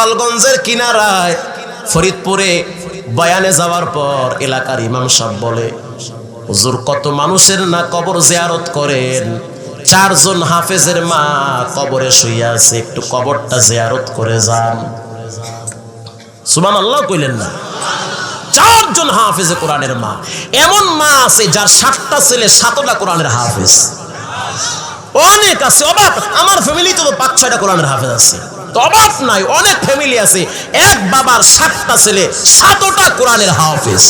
গোপালগঞ্জের কিনারায় ফরিদপুরে বয়ানে যাওয়ার পর এলাকার ইমাম সাহেব বলে, হুজুর কত মানুষের না কবর জিয়ারত করেন, 4 জন হাফেজের মা কবরে শুয়ে আছে, একটু কবরটা জিয়ারত করে যান। সুবহানাল্লাহ কইলেন না? 4 জন হাফেজে কোরআনের মা। এমন মা আছে যার 7টা ছেলে 7টা কোরআনের হাফেজ। অনেক আছে, অবাক। আমার ফ্যামিলিতে তো 5-6টা কোরআনের হাফেজ আছে, তো অবাক নাই। অনেক ফ্যামিলি আছে এক বাবার 7টা ছেলে 7টা কোরআনের হাফেজ।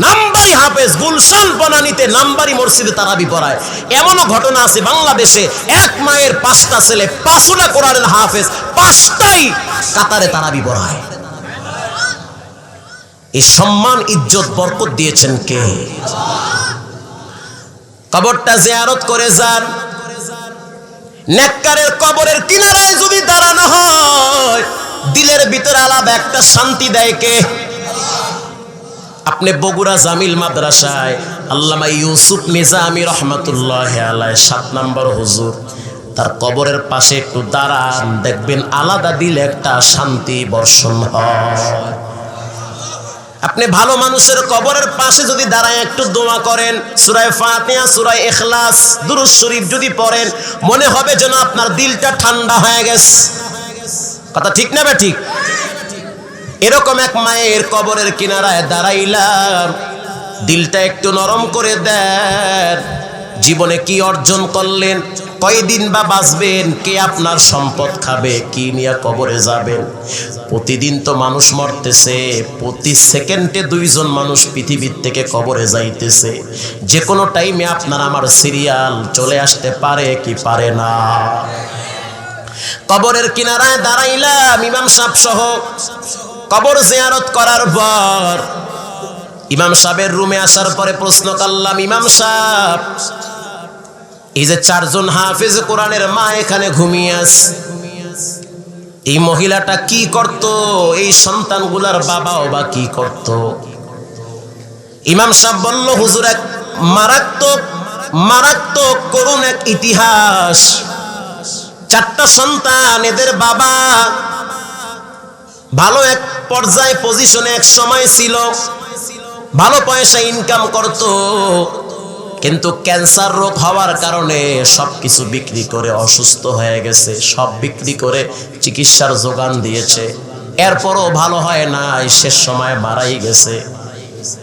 নাম্বারি হাফেজ, গুলশান বনানীতে নাম্বারি মসজিদে তারাবি পড়ায়। এমনও ঘটনা আছে বাংলাদেশে, এক মায়ের 5টা ছেলে 5টা কোরআনের হাফেজ, 5টাই কাতারে তারাবি পড়ায়। এই সম্মান ইজ্জত বরকত দিয়েছেন কে? কবরটা জিয়ারত করে যান। নেককারের কবরের কিনারায় যদি দাঁড়ানো হয়, দিলের ভিতরে আলাদা একটা শান্তি দেয় কে? আপনি বগুড়া জামিল মাদ্রাসায় আল্লামা ইউসুফ নিজামী রহমাতুল্লাহি আলাইহি 7 নম্বর হুজুর, তার কবরের পাশে একটু দাঁড়ান, দেখবেন আলাদা দিলে একটা শান্তি বর্ষণ হয়। আপনি ভালো মানুষের কবরের পাশে যদি দাঁড়ায় একটু দোয়া করেন, সূরা ফাতিহা, সূরা ইখলাস, দুরূদ শরীফ যদি পড়েন, মনে হবে যেন আপনার দিলটা ঠান্ডা হয়ে গেছে। কথা ঠিক না বে ঠিক? এরকম এক মায়ের কবরের কিনারায় দাঁড়াইলাম, দিলটা একটু নরম করে দেন। জীবনে কি অর্জন করলেন, কয়দিন বা বাঁচবেন, কে আপনার সম্পদ খাবে, কি নিয়ে কবরে যাবেন? প্রতিদিন তো মানুষ মরতেছে, প্রতি সেকেন্ডে 2 জন মানুষ পৃথিবীর থেকে কবরে যাইতেছে। যে কোনো টাইমে আপনার আমার সিরিয়াল চলে আসতে পারে কি পারে না? কবরের কিনারায় দাঁড়াইলাম ইমাম সাহেব সহ। কবর জিয়ারত করার পর ইমাম সাহেবের রুমে আসার পরে প্রশ্ন করলাম, ইমাম সাহেব, এই যে 4 জন হাফেজ কোরআনের মা এখানে ঘুমিয়ে আছে, এই মহিলাটা কি করত? এই সন্তানগুলার বাবাও বা কি করত? ইমাম সাহেব বলল, হুজুর, এক মারাত্মক করুণ এক ইতিহাস। 4টা সন্তান, এদের বাবা ভালো এক পর্যায়ে পজিশনে এক সময় ছিল, ভালো পয়সা ইনকাম করত, কিন্তু ক্যান্সার রোগ হওয়ার কারণে সবকিছু বিক্রি করে অসুস্থ হয়ে গেছে। সব বিক্রি করে চিকিৎসার যোগান দিয়েছে, এরপরও ভালো হয় না, শেষ সময় মারাই গেছে।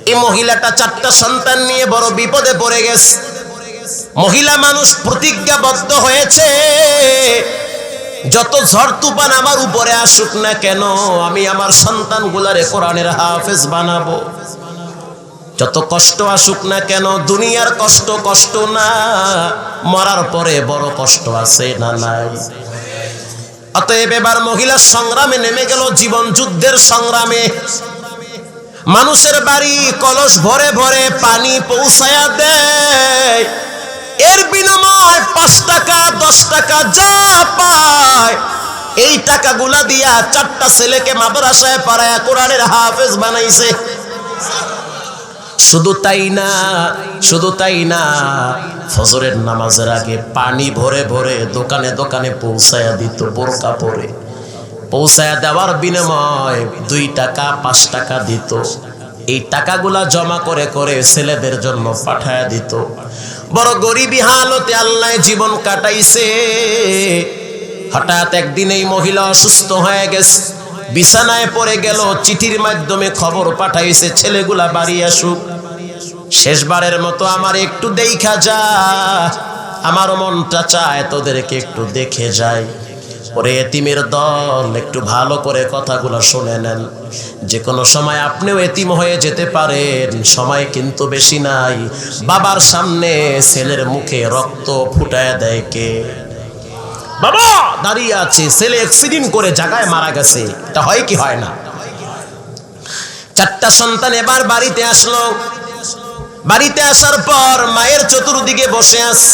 এই মহিলাটা 4টা সন্তান নিয়ে বড় বিপদে পড়ে গেছে। মহিলা মানুষ প্রতিজ্ঞাবদ্ধ হয়েছে, যত ঝড় তুফান আমার উপরে আসুক না কেন, আমি আমার সন্তানগুলারে কোরআনের হাফেজ বানাবো। যত কষ্ট আসুক না কেন, দুনিয়ার কষ্ট কষ্ট না, মরার পরে বড় কষ্ট আছে না নাই? অতএব এবার মহিলা সংগ্রামে নেমে গেল, জীবন যুদ্ধের সংগ্রামে। মানুষের বাড়ি কলস ভরে ভরে পানি পৌঁছায়া দেয়, এর বিনিময়ে 5 টাকা 10 টাকা যা পায়, এই টাকাগুলা দিয়া 4টা ছেলেকে মাদ্রাসায় পড়ায়া কোরআনের হাফেজ বানাইছে। শুধু তাই না, ফজরের নামাজের আগে পানি ভরে ভরে দোকানে দোকানে পৌঁছায়া দিত, বোরকা পরে। পৌঁছায়া দেওয়ার বিনিময়ে 2 টাকা 5 টাকা দিত। এই টাকাগুলা জমা করে করে ছেলেদের জন্য পাঠায়া দিত। বড় গরিবী হালতে আল্লাহ জীবন কাটাইছে। হঠাৎ একদিন এই মহিলা অসুস্থ হয়ে গেছে, বিছানায় পড়ে গেল। চিঠির মাধ্যমে খবর পাঠাইছে ছেলেগুলা বাড়ি আসুক, শেষবারের মতো আমার একটু দেখা যা, আমার মনটা চায় তোদেরকে একটু দেখে যাই। ওরে এতিমের দল, একটু ভালো করে কথাগুলো শুনে নেন। যে কোনো সময় আপনিও এতিম হয়ে যেতে পারেন, সময় কিন্তু বেশি নাই। বাবার সামনে ছেলের মুখে রক্ত ফুটায় দেয় কে? বাবা দাঁড়িয়ে আছে, ছেলে অ্যাক্সিডেন্ট করে জায়গায় মারা গেছে। এটা হয় কি হয় না? 4টা সন্তান এবার বাড়িতে আসলো। বাড়িতে আসার পর মায়ের চতুর্দিকে বসে আছে।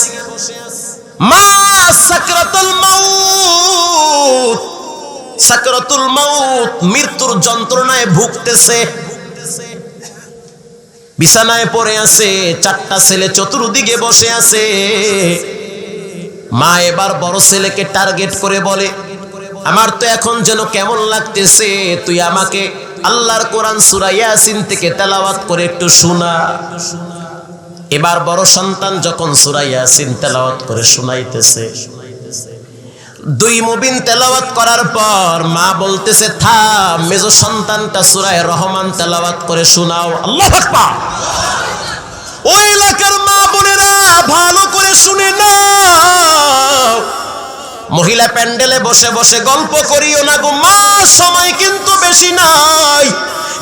মা সাকরাতুল মাউত, মৃত্যুর যন্ত্রণায় ভুগতেছে, বিছানায় পড়ে আছে। 4টা ছেলে চতুর্দিকে বসে আছে। মা এবার বড় ছেলেকে টার্গেট করে বলে, আমার তো এখন যেন কেমন লাগতেছে, তুই আমাকে আল্লাহর কোরআন সূরা ইয়াসিন থেকে তেলাওয়াত করে একটু শোনা। এবার বড় সন্তান যখন সূরা ইয়াসিন তেলাওয়াত করে শোনাইতেছে, 2 মুবিন তেলাওয়াত করার পর মা বলতেছে থাম, মেজো সন্তানটা সূরা রহমান তেলাওয়াত করে শোনাও। আল্লাহু আকবার। ওই এলাকার মা বোনেরা ভালো করে শুনে নাও, মহিলা প্যান্ডেলে বসে বসে গল্প করিও না গো মা, সময় কিন্তু বেশি নাই।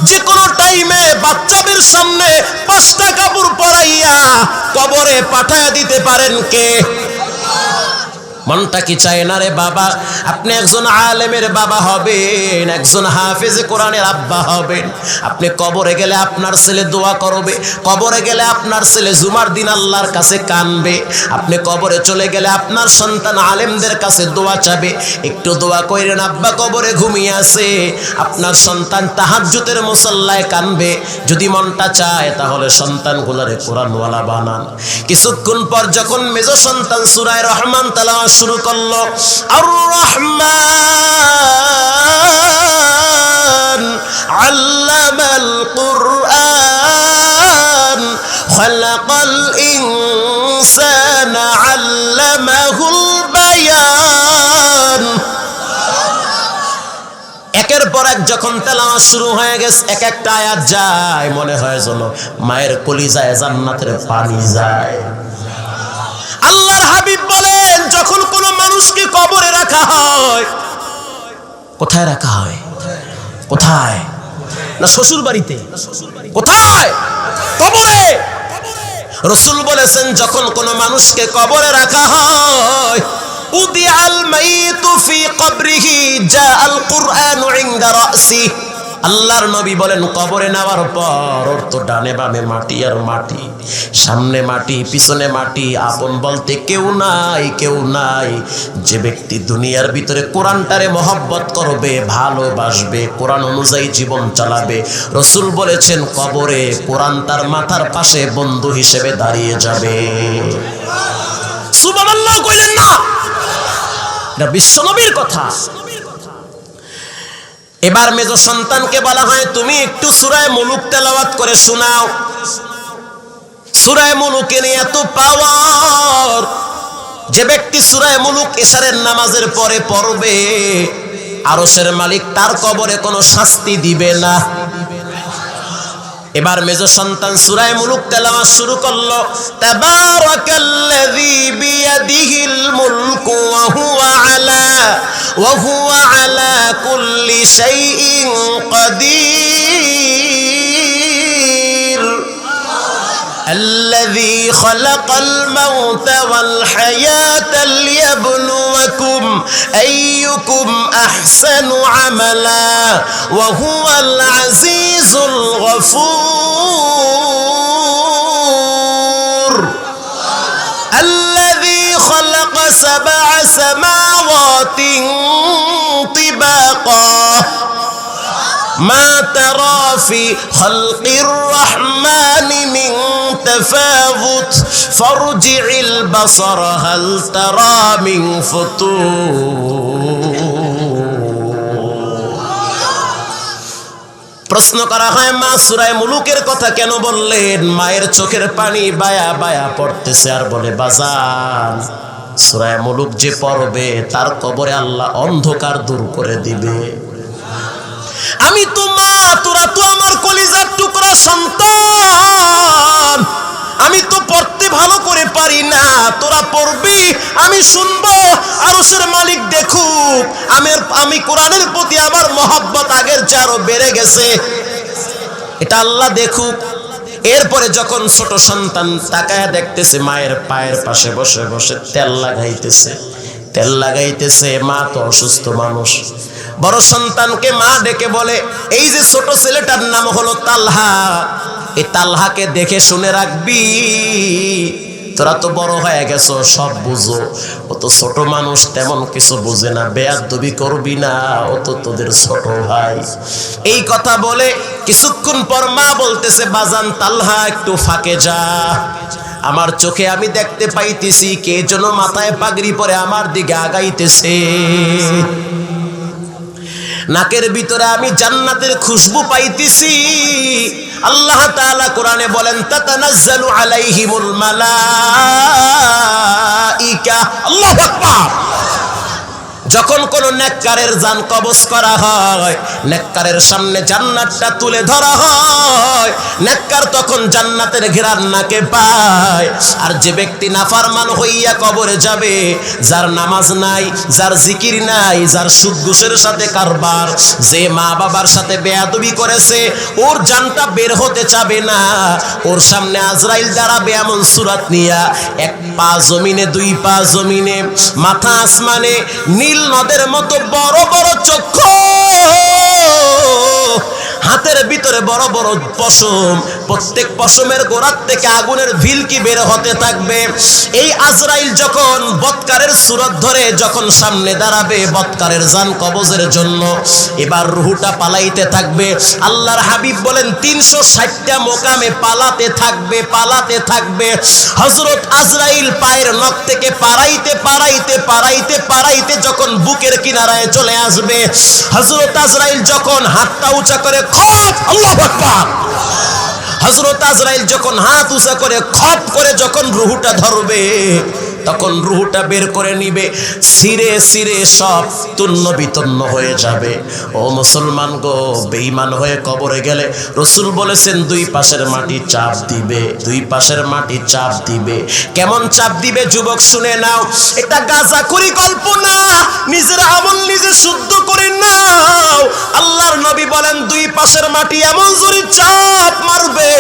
যে কোনো টাইমে বাচ্চাদের সামনে 5টা কাপড় পরাইয়া কবরে পাঠায়া দিতে পারেন কে? মনটা কি চায় না রে বাবা, আপনি একজন আলেমের বাবা হবেন, একজন হাফেজে কোরআনের আব্বা হবেন। আপনি কবরে গেলে আপনার ছেলে দোয়া করবে, কবরে গেলে আপনার ছেলে জুমার দিন আল্লাহর কাছে কানবে, আপনি কবরে চলে গেলে আপনার সন্তান আলেমদের কাছে দোয়া চাবে। একটু দোয়া কইরেন, আব্বা কবরে ঘুমিয়ে আছে, আপনার সন্তান তাহাজ্জুদের মুসাল্লায় কানবে। যদি মনটা চায় তাহলে সন্তানগুলোরে কোরআনওয়ালা বানান। কিছুক্ষণ পর যখন মেজো সন্তান সূরা রহমান তেলাওয়াত শুরু করলো, আর রহমান আল্লামাল কুরআন খালাকাল ইনসানা আল্লামাহুল বায়ান। একের পর এক যখন তেলাওয়াত শুরু হয়ে গেছে, এক একটা আয়াত যায়, মনে হয় যেন মায়ের কলিজায় জান্নাতের পানি যায়। আল্লাহর হাবিব বলেন, যখন কোনো মানুষকে কবরে রাখা হয়, কোথায় রাখা হয়? কোথায়? না শ্বশুর বাড়িতে? কোথায়? কবরে। রাসূল বলেছেন, যখন কোনো মানুষকে কবরে রাখা হয়, উদিআল মাইতু ফি কবরিহি জাআল কুরআনু ইনদা রাসি। আল্লাহর নবী বলেন, কবরে নেওয়ার পর ওর তো ডানে বামে মাটি আর মাটি, সামনে মাটি পিছনে মাটি, আপন বলতে কেউ নাই, কেউ নাই। যে ব্যক্তি দুনিয়ার ভিতরে কোরআনটারে মহব্বত করবে, ভালোবাসবে, কোরআন অনুযায়ী জীবন চালাবে, রাসূল বলেছেন কবরে কোরআন তার মাথার পাশে বন্ধু হিসেবে দাঁড়িয়ে যাবে। সুবহানাল্লাহ কইলেন না? এটা বিশ্বনবীর কথা। এবার মেজো সন্তানকে বলা হয়, তুমি একটু সূরা মুলুক তেলাওয়াত করে শোনাও। সূরা মুলুকে নিয়ে এত পাওয়ার, যে ব্যক্তি সূরা মুলুক এশারের নামাজের পরে পড়বে, আরশের মালিক তার কবরে কোনো শাস্তি দিবে না। এবার মেজো সন্তান সূরা মুলুক তেলাওয়াত শুরু করলো, তাবারাকাল্লাযী বিয়াদিহিল মুলকু ওয়া হুয়া আলা কুল্লি শাইইন কাদির, الذي خلق الموت والحياة ليبلوكم أيكم أحسن عملا وهو العزيز الغفور، الذي خلق 7 سماوات طباقا ما ترى في خلق الرحمن من تفاوت فارجع البصر هل ترى من فطور। প্রশ্ন করা হয়, মা সূরা মুলুকের কথা কেন বললেন? মায়ের চোখের পানি বায়া বায়া পড়তেছে আর বলে, বাজান সূরা মুলুক যে পড়বে তার কবরে আল্লাহ অন্ধকার দূর করে দিবে। আমি তো মা, তোরা তো আমার কলিজার টুকরা সন্তান, আমি তো পড়তে ভালো করে পারি না, তোরা পড়বি, আমি শুনবো, আরশের মালিক দেখুক আমি কোরআনের প্রতি আমার মহব্বত আগের চেয়ে আরো বেড়ে গেছে, এটা আল্লাহ দেখুক। এরপরে যখন ছোট সন্তান তাকায় দেখতেছে মায়ের পায়ের পাশে বসে বসে তেল লাগাইতেছে, মা তো অসুস্থ মানুষ। বড় সন্তানকে মা ডেকে বলে, এই যে ছোট ছেলেটার নাম হলো তালহা, এই তালহাকে দেখে শুনে রাখবি, তোরা তো বড় হয়ে গেছো, সব বুঝো, ও তো ছোট মানুষ, তেমন কিছু বুঝে না, বেয়াদবি করবি না, ও তো তোদের ছোট ভাই। এই কথা বলে কিছুক্ষণ পর মা বলতেছে, বাজান তালহা একটু ফাঁকে যা, আমার চোখে আমি দেখতে পাইতেছি কে যেন মাথায় পাগড়ি পরে আমার দিকে আগাইতেছে। নাকের ভিতরে আমি জান্নাতের খুশবু পাইতেছি। আল্লাহ তাআলা কোরআনে বলেন তাতানাজ্জালু আলাইহিমুল মালাইকা। আল্লাহু আকবার। যখন কোন নেককারের জান কবজ করা হয়, নেককারের সামনে জান্নাতটা তুলে ধরা হয়, নেককার তখন জান্নাতের ঘেরান নাকে পায়। আর যে ব্যক্তি নাফরমান হইয়া কবরে যাবে, যার নামাজ নাই, যার জিকির নাই, যার সুদ ঘুষের সাথে কারবার, যে মা বাবার সাথে বেয়াদবি করেছে, ওর জানটা বের হতে চাবে না। ওর সামনে আজরাইল দাঁড়াবে এমন সুরাত নিয়া, এক পা জমিনে, দুই পা জমিনে, মাথা আসমানে, নীল নদের মতো বড় বড় চক্ষু, হাতের ভিতরে বড় বড় পশম, প্রত্যেক পশমের গোড়ার থেকে আগুনের ভিলকি বের হতে থাকবে। এই আজরাইল যখন বৎকারের সুরত ধরে যখন সামনে দাঁড়াবে বৎকারের জান কবজের জন্য, এবার রুহুটা পালাইতে থাকবে। আল্লাহর হাবিব বলেন 360টা মোকামে পালাতে থাকবে, পালাতে থাকবে। হযরত আজরাইল পায়ের নখ থেকে পারাইতে পারাইতে পারাইতে পারাইতে যখন বুকের কিনারায় চলে আসবে, হযরত আজরাইল যখন হাতটা উঁচা করে খপ, আল্লাহু আকবার, হযরত আজরাইল যখন হাত উঁচা করে খপ করে যখন রুহুটা ধরবে, তখন রুহুটা বের করে নিবে, সিরে সিরে সব তুন্ন বিতন্ন হয়ে যাবে। ও মুসলমান গো, বেঈমান হয়ে কবরে গেলে রাসূল বলেছেন দুই পাশের মাটি চাপ দিবে, দুই পাশের মাটি চাপ দিবে। কেমন চাপ দিবে যুবক শুনে নাও, এটা গাঁজাখুরি কল্পনা, নিজের আমল নিজে শুদ্ধ করে নাও। আল্লাহর নবী বলেন দুই পাশের মাটি এমন জোরে চাপ মারবে,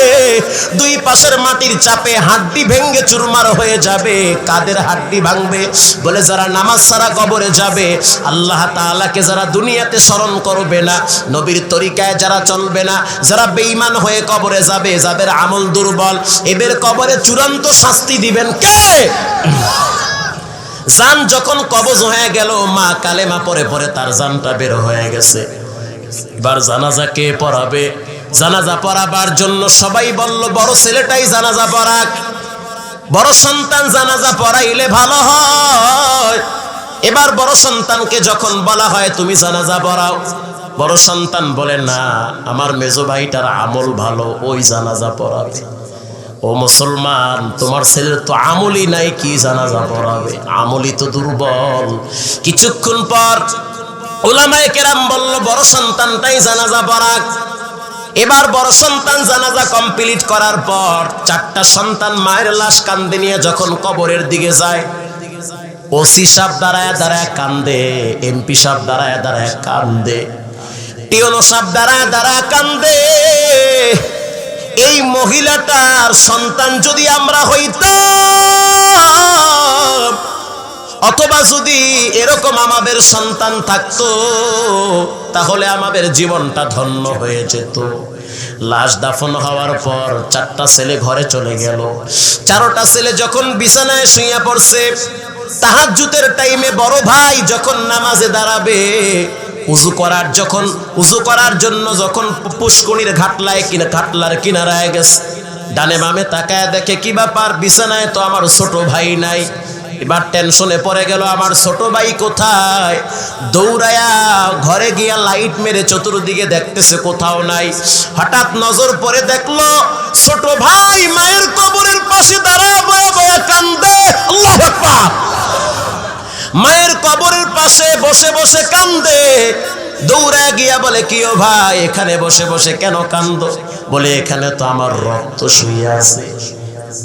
দুই পাশের মাটির চাপে হাড্ডি ভেঙে চুরমার হয়ে যাবে। কাদের হাড্ডি ভাঙবে? বলে যারা নামাজ ছাড়া কবরে যাবে, আল্লাহ তাআলাকে যারা দুনিয়াতে স্মরণ করবে না, নবীর তরিকায় যারা চলবে না, যারা বেঈমান হয়ে কবরে যাবে, যাদের আমল দুর্বল, এদের কবরে চূড়ান্ত শাস্তি দিবেন কে? জান যখন কবজ হয়ে গেল, মা কালেমা পড়ে পড়ে তার জানটা বের হয়ে গেছে। এবার জানাজা কে পড়াবে? জানাজা পড়াবার জন্য সবাই বলল বড় ছেলেটাই জানাজা পড়াক, বড় সন্তান জানাজা পড়াইলে ভালো হয়। এবার বড় সন্তানকে যখন বলা হয় তুমি জানাজা পড়াও, বড় সন্তান বলে না, আমার মেজো ভাইটার আমল ভালো, ওই জানাজা পড়াবে। ও মুসলমান, তোমার ছেলের তো আমলই নাই, কি জানাজা পড়াবে? আমলই তো দুর্বল। কিছুক্ষণ পর উলামায়ে কেরাম বলল বড় সন্তানটাই জানাজা পড়াক। এবার বড় সন্তান জানাজা কমপ্লিট করার পর চারটা সন্তান মায়ের লাশ কাঁধে নিয়ে যখন কবরের দিকে যায়, ওসি সাহেব দাঁড়ায় দাঁড়ায় কান্দে, এমপি সাহেব দাঁড়ায় দাঁড়ায় কান্দে, টিওনো সাহেব দাঁড়ায় দাঁড়ায় কান্দে। এই মহিলাটার সন্তান যদি আমরা হইতাম, অথবা যদি এরকম আমাদের সন্তান থাকতো, তাহলে আমাদের জীবনটা ধন্য হয়ে যেত। লাশ দাফন হওয়ার পর চারটা ছেলে ঘরে চলে গেল। চারটা ছেলে যখন বিছানায় শুয়ে পড়ছে, তাহাজ্জুদের টাইমে বড় ভাই যখন নামাজে দাঁড়াবে, উযু করার জন্য যখন পুষ্করিণীর ঘাটলার কিনারায় গেছে, ডানে বামে তাকায় দেখে কি ব্যাপার, বিছানায় তো আমার ছোট ভাই নাই। এবার টেনশনে পড়ে গেল, আমার ছোট ভাই কোথায়? দৌড়ায়া ঘরে গিয়া লাইট মেরে চতুর্দিকে দেখতেছে, কোথাও নাই। হঠাৎ নজর পড়ে দেখলো ছোট ভাই মায়ের কবরের পাশে দাঁড়ায় বয়া বয়া কান্দে। আল্লাহু আকবার! মায়ের কবরের পাশে বসে বসে কান্দে। দৌড়ায় গিয়া বলে কি ও ভাই, এখানে বসে বসে কেন কান্দো? বলে এখানে তো আমার রক্ত শুয়ে আছে,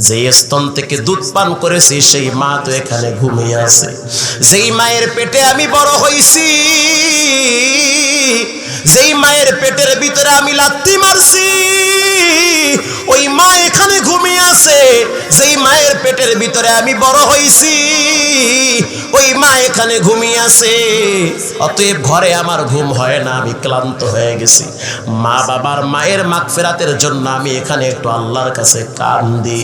যে স্তন থেকে দুধ পান করেছি সেই মা তো এখানে ঘুমিয়ে আছে। যেই মায়ের পেটে আমি বড় হইছি, যেই মায়ের পেটের ভিতরে আমি লাথি মারছি, ওই মা এখানে ঘুমিয়ে আছে। যেই মায়ের পেটের ভিতরে আমি বড় হইছি, ওই মা এখানে ঘুমিয়ে আছে। অতএব ঘরে আমার ঘুম হয় না, আমি ক্লান্ত হয়ে গেছি। মা বাবার মায়ের মাগফিরাতের জন্য আমি এখানে একটু আল্লাহর কাছে কান্দি।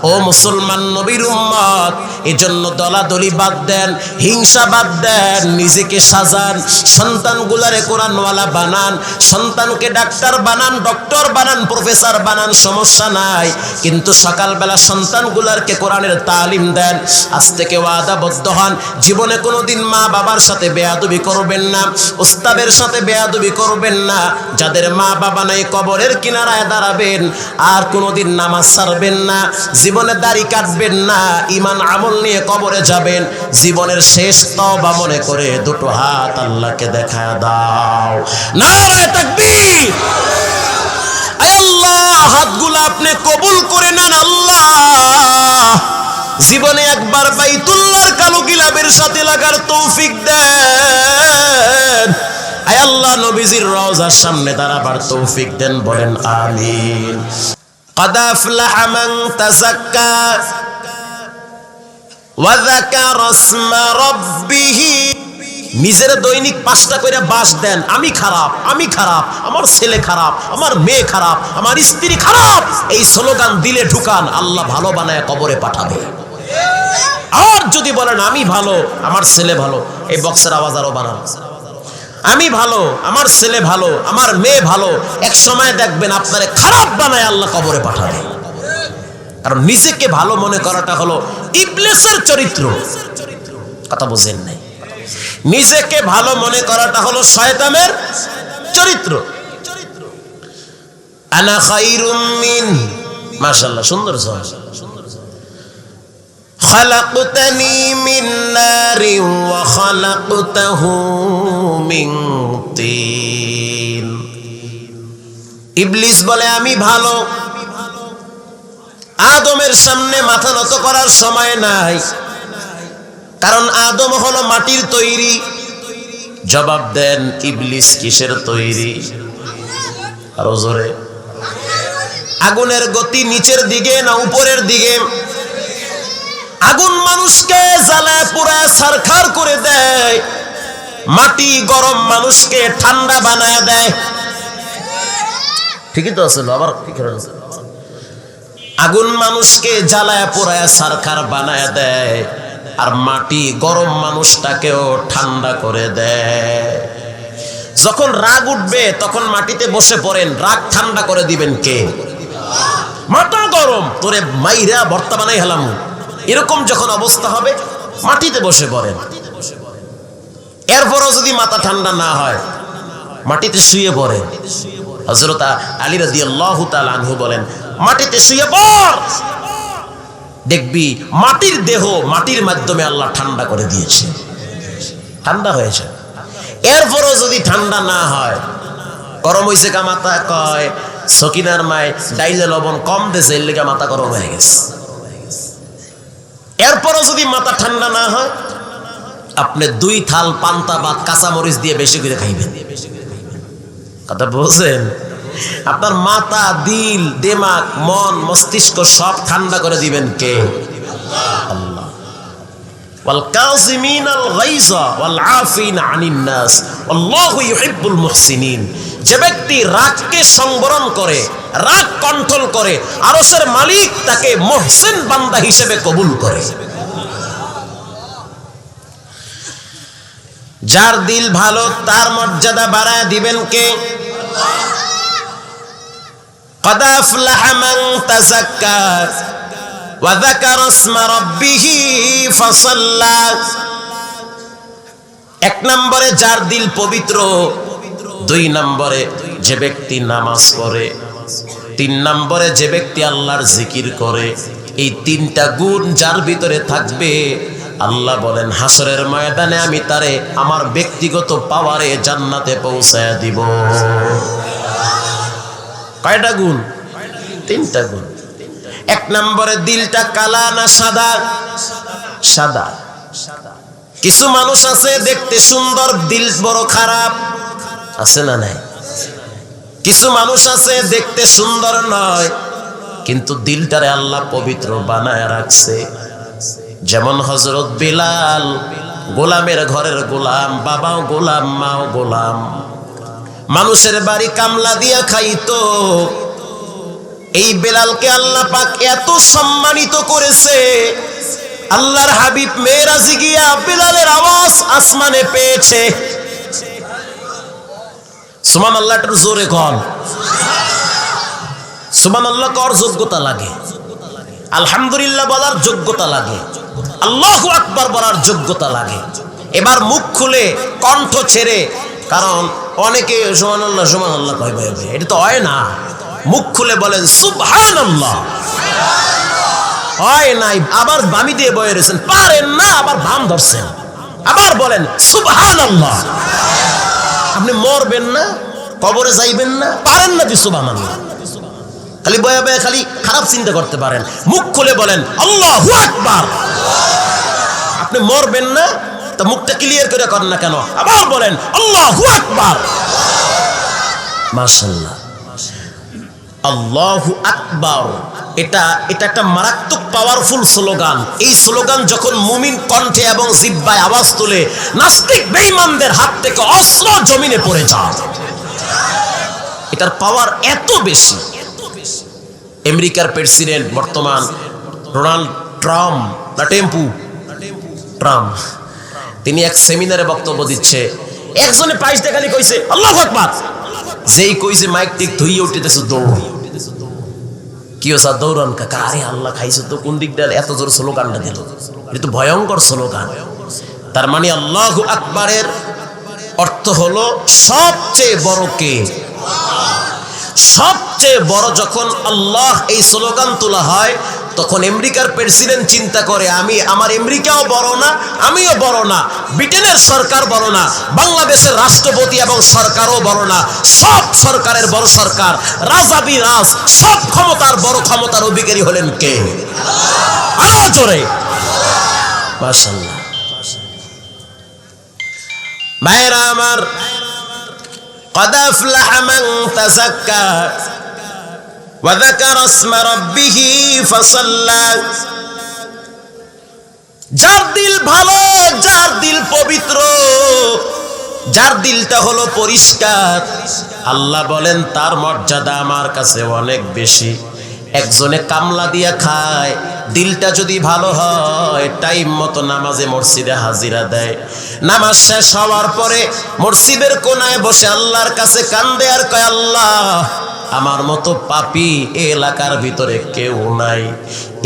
ও মুসলমান নবীর উম্মত, এজন্য দলাদলি বাদ দেন, হিংসা বাদ দেন, নিজেকে সাজান, সন্তানগুলারে কোরআনওয়ালা বানান। সন্তানকে ডাক্তার বানান, ডক্টর বানান, প্রফেসর বানান, সমস্যা নাই, কিন্তু সকালবেলা সন্তানগুলারকে কোরআনের তালিম দেন। আজ থেকে ওয়াদাবদ্ধ হন, জীবনে কোনোদিন মা বাবার সাথে বেয়াদবি করবেন না, উস্তাদের সাথে বেয়াদবি করবেন না। যাদের মা বাবা নাই কবরের কিনারায় দাঁড়াবেন, আর কোনোদিন নামাজ ছাড়বেন না, জীবনে দাড়ি কাটবেন না, ঈমান আমল নিয়ে কবরে যাবেন। জীবনের শেষ তওবা মনে করে দুটো হাত আল্লাহকে দেখায় দাও। নারে তাকবীর! আয় আল্লাহ, হাতগুলো আপনি কবুল করে নেন আল্লাহ। জীবনে একবার বাইতুল্লাহর কালো গিলাফের সাথে লাগার তৌফিক দেন। আয় আল্লাহ, নবীজির রওজার সামনে দাঁড়াবার তৌফিক দেন, বলেন আমিন। قد أفلح من تزكى وذكر اسم ربه। নিজের দৈনিক 5টা করে বাস দেন, আমি খারাপ, আমি খারাপ, আমার ছেলে খারাপ, আমার মেয়ে খারাপ, আমার স্ত্রী খারাপ, এই স্লোগান দিলে ঢুকান, আল্লাহ ভালো বানায় কবরে পাঠাবে। আর যদি বলেন আমি ভালো, আমার ছেলে ভালো, এই বক্সের আওয়াজ আরো বানান, আমি ভালো, আমার ছেলে ভালো, আমার মেয়ে ভালো, এক সময় দেখবেন আপনারে খারাপ বানায় আল্লাহ কবরে পাঠাবে। কারণ নিজেকে ভালো মনে করাটা হলো ইবলিসের চরিত্র। কথা বুঝেন নাই? নিজেকে ভালো মনে করাটা হলো শয়তানের চরিত্র। আনা খায়রুম মিন, মাশাআল্লাহ, সুন্দর জবাব। খালাকতানি মিন নারিন ওয়া খালাকতাহু মিন তিন। ইবলিস বলে আমি ভালো, আদমের সামনে মাথা নত করার সময় নাই, কারণ আদম হলো মাটির তৈরি। জবাব দেন, ইবলিস কিসের তৈরি? আরো জোরে। আগুনের গতি নিচের দিকে না উপরের দিকে? আগুন মানুষকে জ্বালায় পোড়ায় ছারখার করে দেয়, মাটি গরম মানুষকে ঠান্ডা বানায় দেয়। ঠিকই তো আছে, আবার কি করে? আগুন মানুষকে জ্বালায় পোড়ায় ছারখার বানায় দেয়, আর মাটি গরম মানুষটাকেও ঠান্ডা করে দেয়। যখন রাগ উঠবে তখন মাটিতে বসে পড়েন, রাগ ঠান্ডা করে দিবেন কে? মাথা গরম, তোরে মাইরা ভর্তা বানাই হেলাম, এরকম যখন অবস্থা হবে মাটিতে বসে পড়েন। এরপরও যদি মাথা ঠান্ডা না হয় মাটিতে শুয়ে পড়ে। হযরত আলী রাদিয়াল্লাহু তাআলা আনহু বলেন, মাটিতে শুয়ে পড়, দেখবি মাটির দেহ মাটির মাধ্যমে আল্লাহ ঠান্ডা করে দিয়েছে, ঠান্ডা হয়েছে। এরপরও যদি ঠান্ডা না হয়, গরম হয়েছে কা মাথা, কয় সকিনার মায় ডাইলে লবণ কম দিয়েছে, এর লেগে মাথা গরম হয়ে গেছে। এরপরও যদি মাথা ঠান্ডা না হয়, আপনি 2 থাল পান্তা ভাত কাঁচা মরিচ দিয়ে বেশি করে খাইবেন। কথা বলছেন? আপনার মাথা, দিল, দিমাগ, মন, মস্তিষ্ক সব ঠান্ডা করে দিবেন কে? আল্লাহ। ওয়াল কাযিমিনাল গায়যা ওয়াল আফিনা আনিন নাস আল্লাহু ইউহিব্বুল মুহসিনিন। যে ব্যক্তি রাগকে সংবরণ করে, রাগ কন্ট্রোল করে, আরশের মালিক তাকে মুহসিন বান্দা হিসেবে কবুল করে। যার দিল ভালো তার মর্যাদা বাড়ায় দিবেন কে? قد أفلح من تزكى وذكر اسم ربه فصلى। 1 নম্বরে যার দিল পবিত্র, 2 নম্বরে যে ব্যক্তি নামাজ পড়ে, 3 নম্বরে যে ব্যক্তি আল্লাহর জিকির করে। এই 3টা গুণ যার ভিতরে থাকবে, আল্লাহ বলেন হাসরের ময়দানে আমি তারে আমার ব্যক্তিগত পাওয়ারে জান্নাতে পৌঁছায় দিব। কয়টা গুণ? 3টা গুণ। 1 নম্বরে দিলটা কালা না সাদা? সাদা। কিছু মানুষ আছে দেখতে সুন্দর, দিল বড় খারাপ, আছে না নাই? কিছু মানুষ আছে দেখতে সুন্দর নয়, কিন্তু দিলটারে আল্লাহ পবিত্র বানায় রাখছে। যেমন হযরত বিলাল, গোলামের ঘরের গোলাম, বাবাও গোলাম, মাও গোলাম, মানুষের বাড়ি কামলা দিয়া খাইতো। এই বেলালকে আল্লাহ পাক এত সম্মানিত করেছে, আল্লাহর হাবিব মেরাজে গিয়া বেলালের আওয়াজ আসমানে পেয়েছে। সুবহানাল্লাহ একটু জোরে কর। সুবহানাল্লাহ কর যোগ্যতা লাগে, আলহামদুলিল্লাহ বলার যোগ্যতা লাগে, আল্লাহু আকবার বলার যোগ্যতা লাগে। এবার মুখ খুলে কণ্ঠ ছেড়ে, কারণ অনেকে সুবহানাল্লাহ সুবহানাল্লাহ কয় ভাই, এটা তো হয় না। মুখ খুলে বলেন সুবহানাল্লাহ। হয় নাই, আবার বামি দিয়ে বয়ে রয়েছেন, পারেন না, আবার বাম ধরছেন, আবার বলেন সুবহানাল্লাহ। আপনি মরবেন না, কবরে যাইবেন না, পারেন না যে সুবহানাল্লাহ, খালি বয়ে বয়ে খালি খারাপ চিন্তা করতে পারেন। মুখ খুলে বলেন আল্লাহু আকবার। আপনি মরবেন না, তা মুখটা ক্লিয়ার করে করেন না কেন? আবার বলেন আল্লাহু আকবার। মাশাআল্লাহ, আল্লাহু আকবার। এটা একটা মারাত্মক পাওয়ারফুল স্লোগান। এই স্লোগান যখন মুমিন কণ্ঠে এবং জিহ্বায় আওয়াজ তুলে, নাস্তিক বেঈমানদের হাত থেকে অস্ত্র জমিনে পড়ে যায়। এটার পাওয়ার এত বেশি। আমেরিকার প্রেসিডেন্ট বর্তমান ডোনাল্ড ট্রাম্প, না টেম্পু ট্রাম্প, তিনি এক সেমিনারে বক্তব্য দিচ্ছে, একজনে পাইশ দেখালি কইছে আল্লাহু আকবার, যেই কইছে মাইক টিক ধুইয়ে উঠতেছে দৌড়। কি ওসা দৌড়ান কাকা? আরে আল্লাহ খাইছে তো, কোন দিক দিয়ে এত জোর স্লোগানটা দিল? এটা তো ভয়ঙ্কর স্লোগান। তার মানে আল্লাহু আকবারের অর্থ হলো সবচেয়ে বড় কে? সবচেয়ে বড়। যখন আল্লাহ এই স্লোগান তোলা হয়, তখন আমেরিকার প্রেসিডেন্ট চিন্তা করে, আমার আমেরিকাও বড় না, আমিও বড় না, ব্রিটেনের সরকার বড় না, বাংলাদেশের রাষ্ট্রপতি এবং সরকারও বড় না, সব সরকারের বড় সরকার, রাজাবি রাজ, সব ক্ষমতার বড় ক্ষমতার অধিকারী হলেন কে? আরো জোরে মাশাআল্লাহ। ভাইরা আমার, قد أفلح من تزكى وذكر اسم ربه فصلى। যার দিল ভালো, যার দিল পবিত্র, যার দিলটা হলো পরিষ্কার, আল্লাহ বলেন তার মর্যাদা আমার কাছে অনেক বেশি। একজনে কামলা দিয়া খায়, দিলটা যদি ভালো হয়, টাইম মতো নামাজে মসজিদে হাজিরা দেয়, নামাজ শেষ হওয়ার পরে মসজিদের কোনায় বসে আল্লাহর কাছে কান্দে আর কয়, আল্লাহ আমার মতো পাপী এ এলাকার ভিতরে কেউ নাই।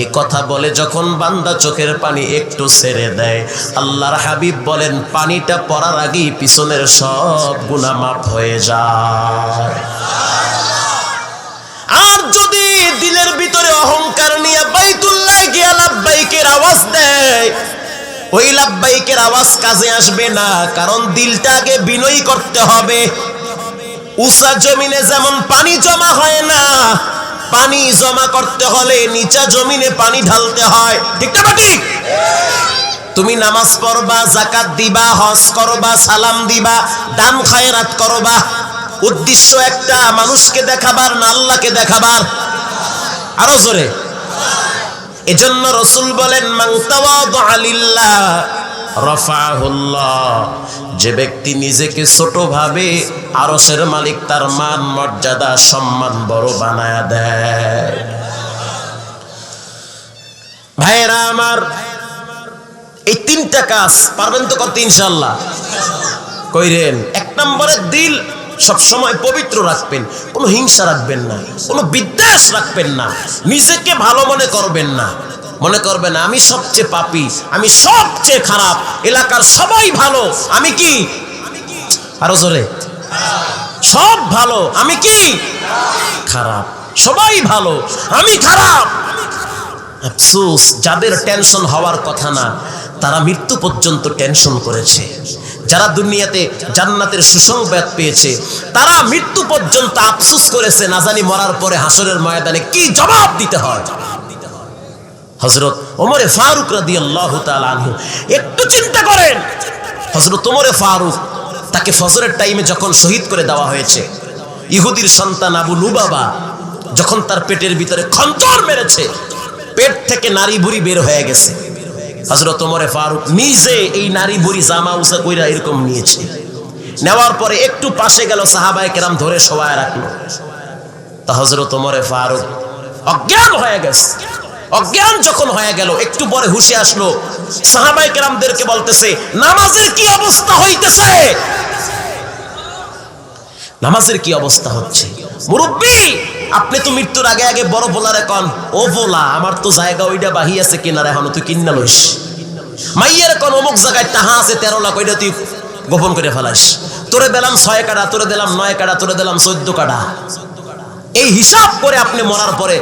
এ কথা বলে যখন বান্দা চোখের পানি একটু ছেড়ে দেয়, আল্লাহর হাবিব বলেন পানিটা পড়ার আগেই পিছনের সব গুনাহ মাফ হয়ে যায়। আর যদি দিলের ভিতরে অহংকার নিয়ে বাইতুল্লাহ গিয়া লাব্বাইকের আওয়াজ দেয়, ওই লাব্বাইকের আওয়াজ কাজে আসবে না, কারণ দিলটা আগে বিনয়ী করতে হবে। উঁচা জমিনে যেমন পানি জমা হয় না, পানি জমা করতে হলে নিচা জমিনে পানি ঢালতে হয়, ঠিক না ঠিক? তুমি নামাজ পড়বা, যাকাত দিবা, হজ করবা, সালাম দিবা, দান খায়রাত করবা, উদ্দেশ্য একটা, মানুষকে দেখাবার না আল্লাহকে দেখাবার। আরো জোরে। এজন্য রাসূল বলেন মান তাওয়াদা লিল্লাহ রাফাহুল্লাহ। যে ব্যক্তি নিজেকে ছোট ভাবে, আরশের মালিক তার মান মর্যাদা সম্মান বড় বানায়া দেয়। ভাইরা আমার, এই তিনটা কাজ পারবেন তো করতে ইনশাআল্লাহ? কইরেন। এক নম্বরে দিল সবসময় পবিত্র রাখবেন, কোনো হিংসা রাখবেন না, কোনো বিদ্বেষ রাখবেন না, নিজেকে ভালো মনে করবেন না, মনে করবেন আমি সবচেয়ে পাপী, আমি সবচেয়ে খারাপ, এলাকার সবাই ভালো, আমি কি? আরো জোরে। সব ভালো, আমি কি? খারাপ। সবাই ভালো, আমি খারাপ। আফসোস, যাদের টেনশন হওয়ার কথা না, তারা মৃত্যু পর্যন্ত টেনশন করেছে। যারা দুনিয়াতে জান্নাতের সুসংবাদ পেয়েছে, তারা মৃত্যু পর্যন্ত আফসোস করেছে, না জানি মরার পরে হাসরের ময়দানে কি জবাব দিতে হয়। হযরত ওমর ফারুক রাদিয়াল্লাহু তাআলা আনহু, একটু চিন্তা করেন, হযরত ওমর ফারুক, তাকে ফজরের টাইমে যখন শহীদ করে দেওয়া হয়েছে, ইহুদির সন্তান আবু লুবাবা যখন তার পেটের ভিতরে খঞ্জর মেরেছে, পেট থেকে নারী বুড়ি বের হয়ে গেছে, হযরত ওমর ফারুক নিজে এই নারী বুড়ি জামা উসা কইরা এরকম নিয়েছে। নেওয়ার পরে একটু পাশে গেল, সাহাবায়ে কেরাম ধরে শোয়ায় রাখলো। তা হযরত ওমর ফারুক অজ্ঞান হয়ে গেছে। অজ্ঞান যখন হয়ে গেল, একটু পরে হুঁশে আসলো, সাহাবায়ে কেরামদেরকে বলতেছে নামাজের কি অবস্থা হইতেছে? নামাজের কি অবস্থা হচ্ছে। মুরব্বী, আপনি তো মৃত্যুর আগে আগে বড় বলারে কন, ও বলা আমার তো জায়গা ওইটা বাহি আছে কিনারে, এখন তুই কিন্না লইস। মাইয়ের কোন অমুক জায়গায় টাহা আছে 13 লাখ, ওইটা তুই গোপন করে ফেলাস। তোরে দিলাম 6 কাটা, তোরে দিলাম 9 কাটা, তোরে দিলাম 14 কাটা। এই হিসাব করে আপনি মরার পরে,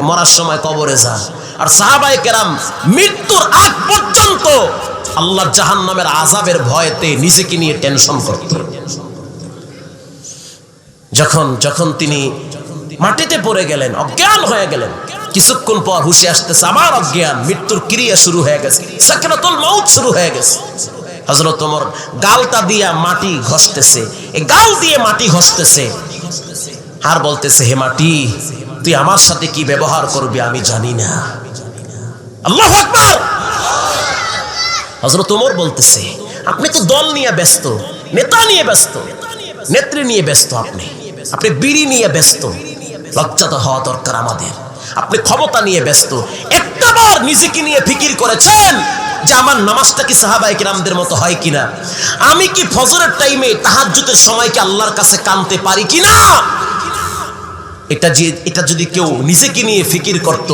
মরার সময় কবরে যান। আর সাহাবায়ে কেরাম মৃত্যুর আগ পর্যন্ত আল্লাহর জাহান্নামের আযাবের ভয়তে নিজেকে নিয়ে টেনশন করতেন। যখন তিনি মাটিতে পড়ে গেলেন, অজ্ঞান হয়ে গেলেন, কিছুক্ষণ পর হুঁশে আসতেছে, আবার অজ্ঞান, মৃত্যুর ক্রিয়া শুরু হয়ে গেছে, সাকরাতুল মাউত শুরু হয়ে গেছে। হযরত ওমর গালটা দিয়া মাটি ঘষতেছে, এই গাল দিয়ে মাটি ঘষতেছে আর বলতেছে, হে মাটি, তুই আমার সাথে কি ব্যবহার করবি আমি জানি না। আল্লাহু আকবার। হযরত ওমর বলতেছে, আপনি তো দল নিয়ে ব্যস্ত, নেতা নিয়ে ব্যস্ত, নেত্রী নিয়ে ব্যস্ত, আপনি বিড়ি নিয়ে ব্যস্ত। লজ্জা তো হওয়া দরকার আমাদের। আপনি ক্ষমতা নিয়ে ব্যস্ত, একটাবার নিজেকে নিয়ে ফিকির করেছেন যে আমার নামাজটা কি সাহাবায়ে কেরামদের মতো হয় কিনা? আমি কি ফজরের টাইমে তাহাজ্জুদের সময় কি আল্লাহর কাছে কাঁদতে পারি কিনা? এটা যদি কেউ নিজেকে নিয়ে ফিকির করত,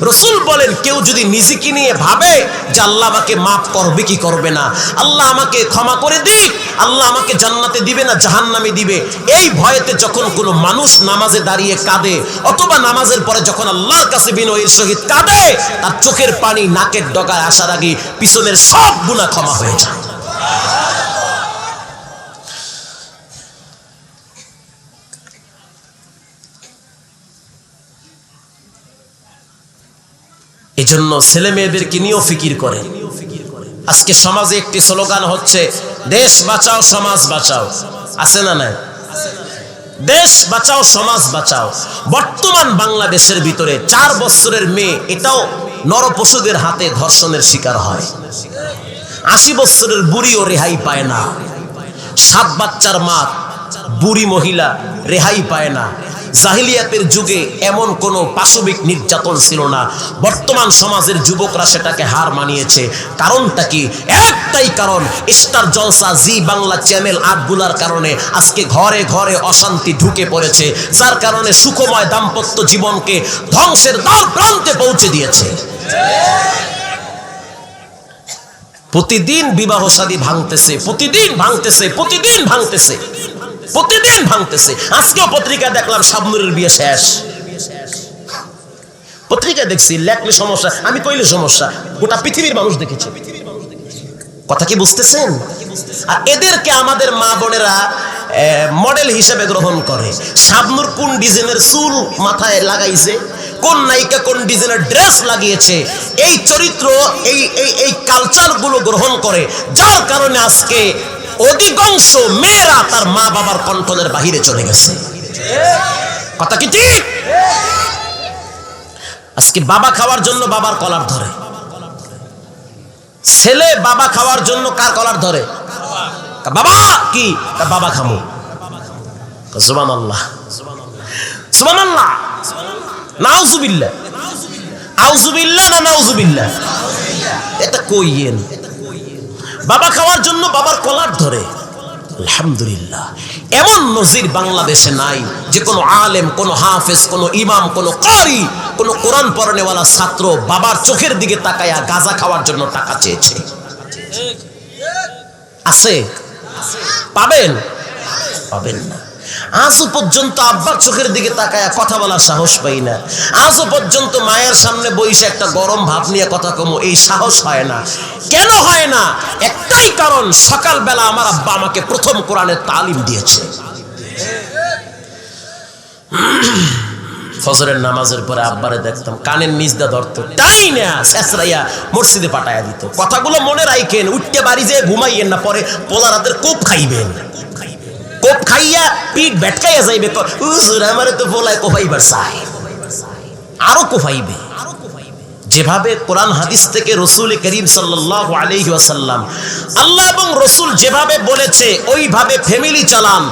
রাসূল বলেন, কেউ যদি নিজেকে নিয়ে ভাবে যে আল্লাহ আমাকে মাফ করবে কি করবে না, আল্লাহ আমাকে ক্ষমা করে দিক, আল্লাহ আমাকে জান্নাতে দিবে না জাহান্নামে দিবে, এই ভয়েতে যখন কোনো মানুষ নামাজে দাঁড়িয়ে কাঁদে অথবা নামাজের পরে যখন আল্লাহর কাছে বিনয়ের সহিত কাঁদে, তার চোখের পানি নাকের ডগায় আসার আগে পিছনের সব গুনাহ ক্ষমা হয়ে যায়। এজন্য ছেলে মেয়েদেরকে নিয়েও ফিকির করে। আজকে সমাজে একটি স্লোগান হচ্ছে, দেশ বাঁচাও সমাজ বাঁচাও, আছে না নাই? দেশ বাঁচাও সমাজ বাঁচাও। বর্তমান বাংলাদেশের ভিতরে 4 বছরের মেয়ে এটাও নরপশুদের হাতে ধর্ষণের শিকার হয়। 80 বছরের বুড়িও রেহাই পায় না। 7 বাচ্চার মা বুড়ি মহিলা রেহাই পায় না। জাহিলিয়াতের যুগে এমন কোনো পাশবিক নির্যাতন ছিল না। বর্তমান সমাজের যুবকরা সেটাকে হার মানিয়েছে। কারণটা কি? একটাই কারণ, স্টার জলসা, জি বাংলা চ্যানেল 8গুলার কারণে আজকে ঘরে ঘরে অশান্তি ঢুকে পড়েছে, যার কারণে সুখময় দাম্পত্য জীবনকে ধ্বংসের দ্বার প্রান্তে পৌঁছে দিয়েছে। প্রতিদিন বিবাহ শাদী ভাঙতেছে, প্রতিদিন ভাঙতেছে, প্রতিদিন ভাঙতেছে, প্রতিদিন ভাঙতেছে। আজকেও পত্রিকা দেখলাম শাবনুরের বিয়ে শেষ। পত্রিকা দেখছি, লেখলে সমস্যা, আমি কইলে সমস্যা, গোটা পৃথিবীর মানুষ দেখেছে। কথা কি বুঝতেছেন? আর এদেরকে আমাদের মা বোনেরা মডেল হিসেবে গ্রহণ করে। শাবনুর কোন ডিজাইনের চুল মাথায় লাগাইছে, কোন নায়িকা কোন ডিজাইনের ড্রেস লাগিয়েছে, এই চরিত্র, এই কালচারগুলো গ্রহণ করে, যার কারণে আজকে অধিকাংশ মেয়েরা তার মা বাবার কন্ট্রোলের বাহিরে চলে গেছে। কথা কি ঠিক? আজকে বাবা খাওয়ার জন্য বাবার কলার ধরে, ছেলে বাবা খাওয়ার জন্য কার কলার ধরে? বাবা কি বাবা খামু। সুবহানাল্লাহ, সুবহানাল্লাহ, নাউজুবিল্লাহ, আউজুবিল্লাহ না নাউজুবিল্লাহ, এটা কইয়েন। বাবা খাওয়ার জন্য বাবার কলার ধরে। আলহামদুলিল্লাহ, এমন নজির বাংলাদেশে নাই যে কোনো আলেম, কোনো হাফেজ, কোনো ইমাম, কোনো কারি, কোনো কোরআন পড়নেওয়ালা ছাত্র বাবার চোখের দিকে তাকায়া গাঁজা খাওয়ার জন্য টাকা চেয়েছে। আছে? পাবেন? পাবেন না। আজও পর্যন্ত আব্বার চোখের দিকে তাকায়া কথা বলার সাহস পাই না। আজও পর্যন্ত মায়ের সামনে বসে একটা গরম ভাব নিয়ে কথা কমো, এই সাহস হয় না। কেন হয় না? একটাই কারণ, সকালবেলা আমার আব্বা আমাকে প্রথম কোরআনের তালিম দিয়েছে। ফজরের নামাজের পরে আব্বারে দেখতাম কানের নিচ দা ধরতো, তাই না শেষরাইয়া মসজিদে পাঠাইয়া দিত। কথাগুলো মনে রাখেন, উঠতে বাড়ি যে ঘুমাইয়েন না, পরে পোলা রাতের কোপ খাইবেন। কোপ খাইয়া পিঠ বেটকাইয়া যাইবে, আমারে তো পোলায় কোপাইবার চাই, আরো কোপাইবে। যেভাবে কোরআন হাদিস থেকে রাসূল করিম সাল্লাল্লাহু আলাইহি ওয়াসাল্লাম, আল্লাহ এবং রাসূল যেভাবে বলেছে ওইভাবে ফ্যামিলি চালান,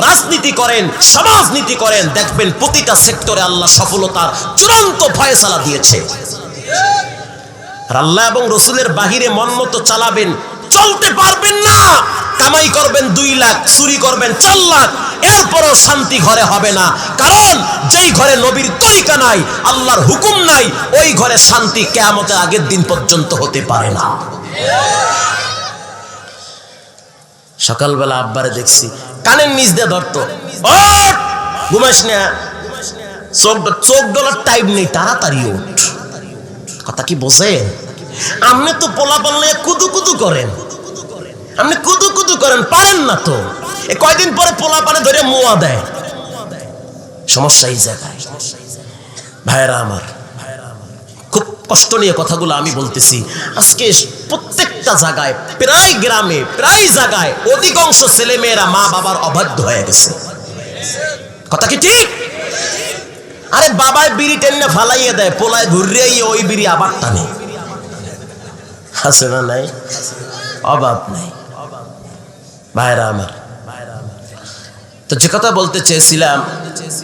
রাজনীতি করেন, সমাজনীতি করেন, দেখবেন প্রতিটা সেক্টরে আল্লাহ সফলতার চূড়ান্ত ফয়সালা দিয়েছে। আর আল্লাহ এবং রাসূলের বাহিরে মন মতো চালাবেন, চলতে পারবেন না। কামাই করবেন 2 লাখ, চুরি করবেন 4 লাখ, এরপরও শান্তি ঘরে হবে না। কারণ যেই ঘরে নবীর তরিকা নাই, আল্লাহর হুকুম নাই, ওই ঘরে শান্তি কিয়ামতের আগের দিন পর্যন্ত হতে পারে না। সকালবেলা আব্বারে দেখছি কানের নিচ দিয়ে ধরতো, ওঠ ঘুমাস না, চোখ ডলার টাইম নেই, তাড়াতাড়ি ওঠ। কথা কি বোঝেন? আপনি তো পোলা পাল্লে কুদু কুদু করেন, আপনি কুদু কুদু করেন, পারেন না তো। কয়দিন পরে পোলা পানে ধরে মোয়া দেয়, সমস্যা এই জায়গায়। ভাইরা আমার, খুব কষ্ট নিয়ে কথাগুলো আমি বলতেছি। আজকে প্রত্যেকটা জায়গায়, প্রায় গ্রামে, প্রায় জায়গায় অধিকাংশ ছেলে মেয়েরা মা বাবার অবাধ্য হয়ে গেছে। কথা কি ঠিক? আরে বাবায় বিড়ি টেনে ফালাইয়ে দেয়, পোলায় ঘুরিয়ে ওই বিড়ি আবার টানে। আছে না নাই? অভাব নাই। ভাইরা আমার, তো যে কথা বলতে চেয়েছিলাম,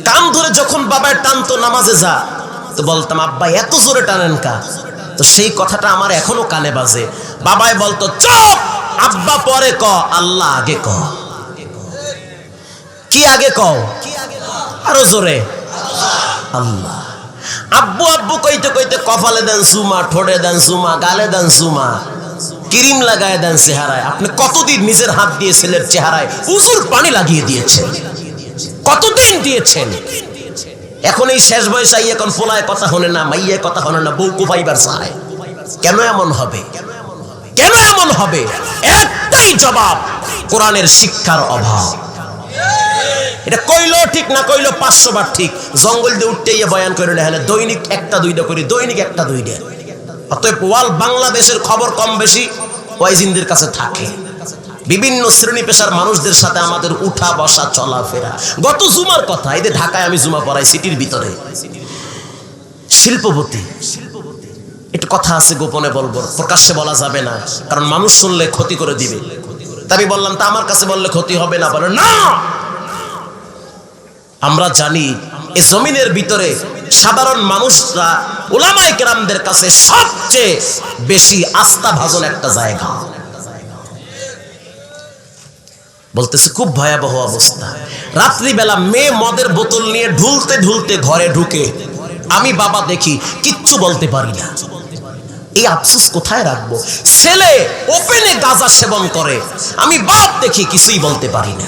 কান ধরে যখন বাবায় টানতো নামাজে যা, তো বলতাম আব্বা এত জোরে টানেন কা? তো সেই কথাটা আমার এখনো কানে বাজে। বাবাই বলতো চুপ, আব্বা পরে ক, আল্লাহ আগে ক। কি আগে কও? আরো জোরে, আল্লাহ। আব্বু আব্বু কইতে কইতে কপালে দেন সুমা, ঠোঁটে দেন সুমা, গালে দেন সুমা, ক্রিম লাগায় দেন চেহারায়। আপনি কতদিন নিজের হাত দিয়ে ছেলের চেহারায় উজুর পানি লাগিয়ে দিয়েছেন? কতদিন দিয়েছেন? এখন এই শেষ বয়সে এখন ফোলায় কথা হনে না, মাইয়ায় কথা হনে না, বউ কুপাইবার চায়। কেন এমন হবে? কেন এমন হবে? একটাই জবাব, কোরআনের শিক্ষার অভাব। এটা কইলো ঠিক, না কইলো 500 বার ঠিক। জঙ্গল দিয়ে উঠতে বয়ান করে না, হলে দৈনিক 1টা 2টা করি, দৈনিক 1টা 2টা। অতএব ওয়াল বাংলাদেশের খবর কম বেশি ওয়াইজিনদের কাছে থাকে। বিভিন্ন শ্রেণী পেশার মানুষদের সাথে আমাদের উঠা বসা চলাফেরা। গত জুমার কথা, এই যে ঢাকায় আমি জুমা পড়াই সিটির ভিতরে, শিল্পপতি, একটু কথা আছে গোপনে বলবো, প্রকাশ্যে বলা যাবে না, কারণ মানুষ শুনলে ক্ষতি করে দিবে। তা আমি বললাম তা আমার কাছে বললে ক্ষতি হবে না? বলে না, আমরা জানি এই জমিনের ভিতরে সাধারণ মানুষরা উলামায়ে কেরামদের কাছে সবচেয়ে বেশি আস্থা ভাজন একটা জায়গা। বলতেছে খুব ভয়াবহ অবস্থা। রাত্রিবেলা মেয়ে মদের বোতল নিয়ে ঢুলতে ঢুলতে ঘরে ঢুকে, আমি বাবা দেখি কিচ্ছু বলতে পারি না। এই আফসোস কোথায় রাখবো? ছেলে ওপেনে গাঁজা সেবন করে, আমি বাপ দেখি কিছুই বলতে পারি না।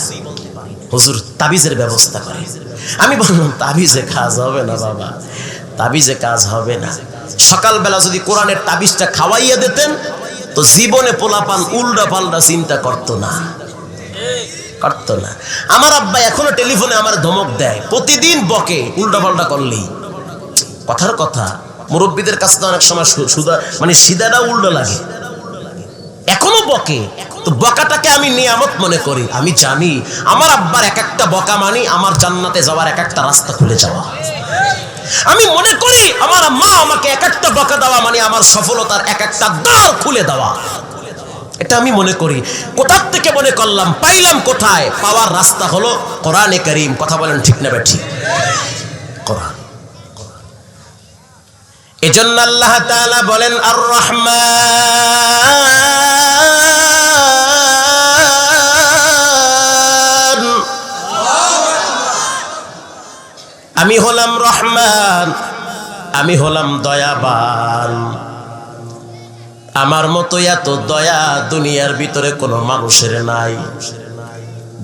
হুজুর তাবিজের ব্যবস্থা করে। আমি বললাম তাবিজে কাজ হবে না বাবা, তাবিজে কাজ হবে না। সকালবেলা যদি কোরআনের তাবিজটা খাওয়াইয়া দিতেন, তো জীবনে পোলাপান উল্টা পাল্টা চিন্তা করতো না। আমার আব্বা এখনো টেলিফোনে আমার ধমক দেয়, প্রতিদিন বকে উল্টা পাল্টা করলেই। কথার কথা, মুরব্বীদের কাছে তো অনেক সময় মানে সিধাটা উল্টো লাগে, এখনো বকে। তো বকাটাকে আমি নিয়ামত মনে করি। আমি জানি আমার আব্বার এক একটা বকা মানে আমার জান্নাতে যাওয়ার এক একটা রাস্তা খুলে যাওয়া। আমি মনে করি আমার মা আমাকে এক একটা বকা দেওয়া মানে আমার সফলতার এক একটা দ্বার খুলে দেওয়া। এটা আমি মনে করি। কোথার থেকে মনে করলাম? পাইলাম কোথায়? পাওয়ার রাস্তা হলো কোরআনে কারীম। কথা বলেন ঠিক না ঠিক? কোরআন। এজন্য আল্লাহ তাআলা বলেন আর রহমান, আমি হলাম রহমান, আমি হলাম দয়াবান। আমার মতো এত দয়া দুনিয়ার ভিতরে কোনো মানুষের নাই।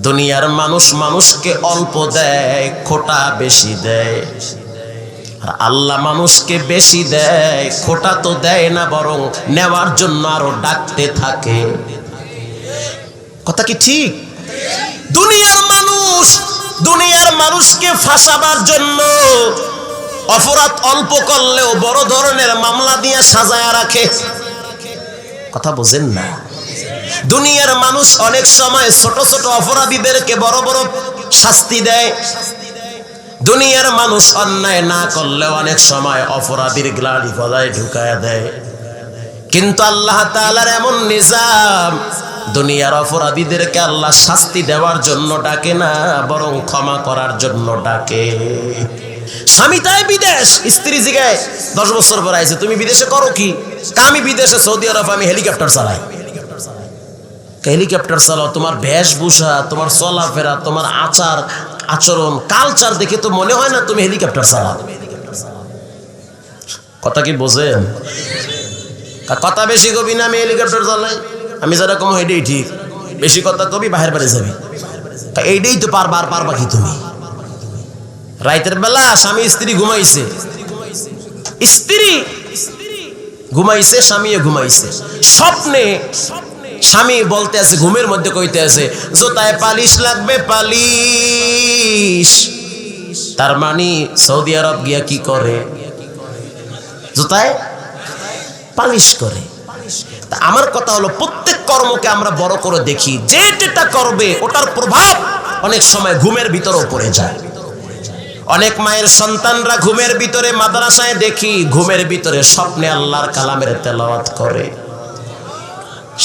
দুনিয়ার মানুষ মানুষকে অল্প দেয়, খোটা বেশি দেয়। আর আল্লাহ মানুষকে বেশি দেয়, খোটা তো দেয় না, বরং নেওয়ার জন্য আরো ডাকতে থাকে। কথা কি ঠিক? দুনিয়ার মানুষকে ফাঁসাবার জন্য অপরাধ অল্প করলেও বড় ধরনের মামলা দিয়ে সাজায়া রাখে। কথা বোঝেন না? দুনিয়ার মানুষ অনেক সময় ছোট ছোট অপরাধীদেরকে বড় বড় শাস্তি দেয়। দুনিয়ার মানুষ অন্যায় না করলেও অনেক সময় অপরাধীর গ্লানি গলায় ঢুকায় দেয়। কিন্তু আল্লাহ তাআলার এমন নিজাম, দুনিয়ার অপরাধীদেরকে আল্লাহ শাস্তি দেওয়ার জন্য ডাকে না, বরং ক্ষমা করার জন্য ডাকে। স্বামী তাই বিদেশ, স্ত্রী জিগায় 10 বছর পর আইছে তুমি বিদেশে করো কি? আমি বিদেশে সৌদি আরব আমি হেলিকপ্টার চালাই। হেলিকপ্টার চালাও, তোমার বেশভূষা, তোমার চলাফেরা, তোমার আচার আচরণ কালচার দেখে তো মনে হয় না তুমি হেলিকপ্টার চালাও। কথা কি বোঝেন? কথা বেশি কবি না, আমি হেলিকপ্টার চালাই, আমি যেরকম এইটাই ঠিক, বেশি কথা কবি বাহির বাড়ি যাবি, এইটাই তো পারবা কি তুমি? রাতের বেলা স্বামী স্ত্রী ঘুমাইছে, স্ত্রী ঘুমাইছে, স্বামীও ঘুমাইছে, স্বপ্নে স্বামী বলতে আছে, ঘুমের মধ্যে কইতে আছে জুতায় পালিশ লাগবে, পালিশ। তার মানে সৌদি আরব গিয়া কি করে? জুতায় পালিশ করে। আমার কথা হলো, প্রত্যেক কর্মকে আমরা বড় করে দেখি, যেটা করবে ওটার প্রভাব অনেক সময় ঘুমের ভিতরেও পড়ে যায়। অনেক মায়ের সন্তানরা ঘুমের ভিতরে, মাদ্রাসায় দেখি ঘুমের ভিতরে স্বপ্নে আল্লাহর কালামের তেলাওয়াত করে।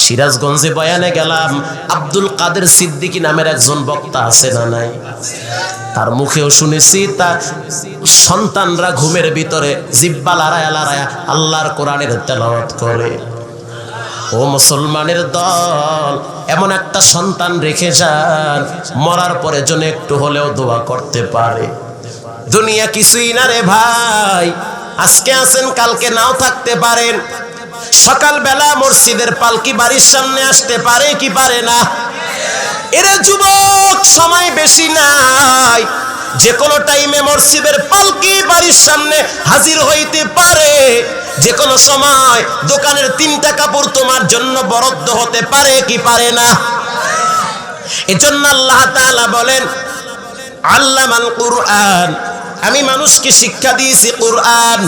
সিরাজগঞ্জে বয়ানে গেলাম, আব্দুল কাদের সিদ্দিকী নামের একজন বক্তা আছে না নাই? তার মুখেও শুনেছি তার সন্তানরা ঘুমের ভিতরে জিব্বা লড়ায়া লড়ায়া আল্লাহর কোরআনের তেলাওয়াত করে। ও মুসলমানের দল, এমন একটা সন্তান রেখে যান, মরার পরে যেন একটু হলেও দোয়া করতে পারে। দুনিয়া কিছুই না রে ভাই, আজকে আছেন কালকে নাও থাকতে পারেন। সকালবেলা মসজিদের পালকি বাড়ির সামনে আসতে পারে কি পারে না? এরে যুবক, সময় বেশি নাই, যে কোনো টাইমে মসজিদের পালকি বাড়ির সামনে হাজির হইতে পারে। যে কোনো সময় দোকানের 3টা কাপড় তোমার জন্য বরাদ্দ হতে পারে কি পারে না? এজন্য আল্লাহ তাআলা বলেন আল্লামাল কুরআন, আমি মানুষকে শিক্ষা দিয়েছি কুরআন।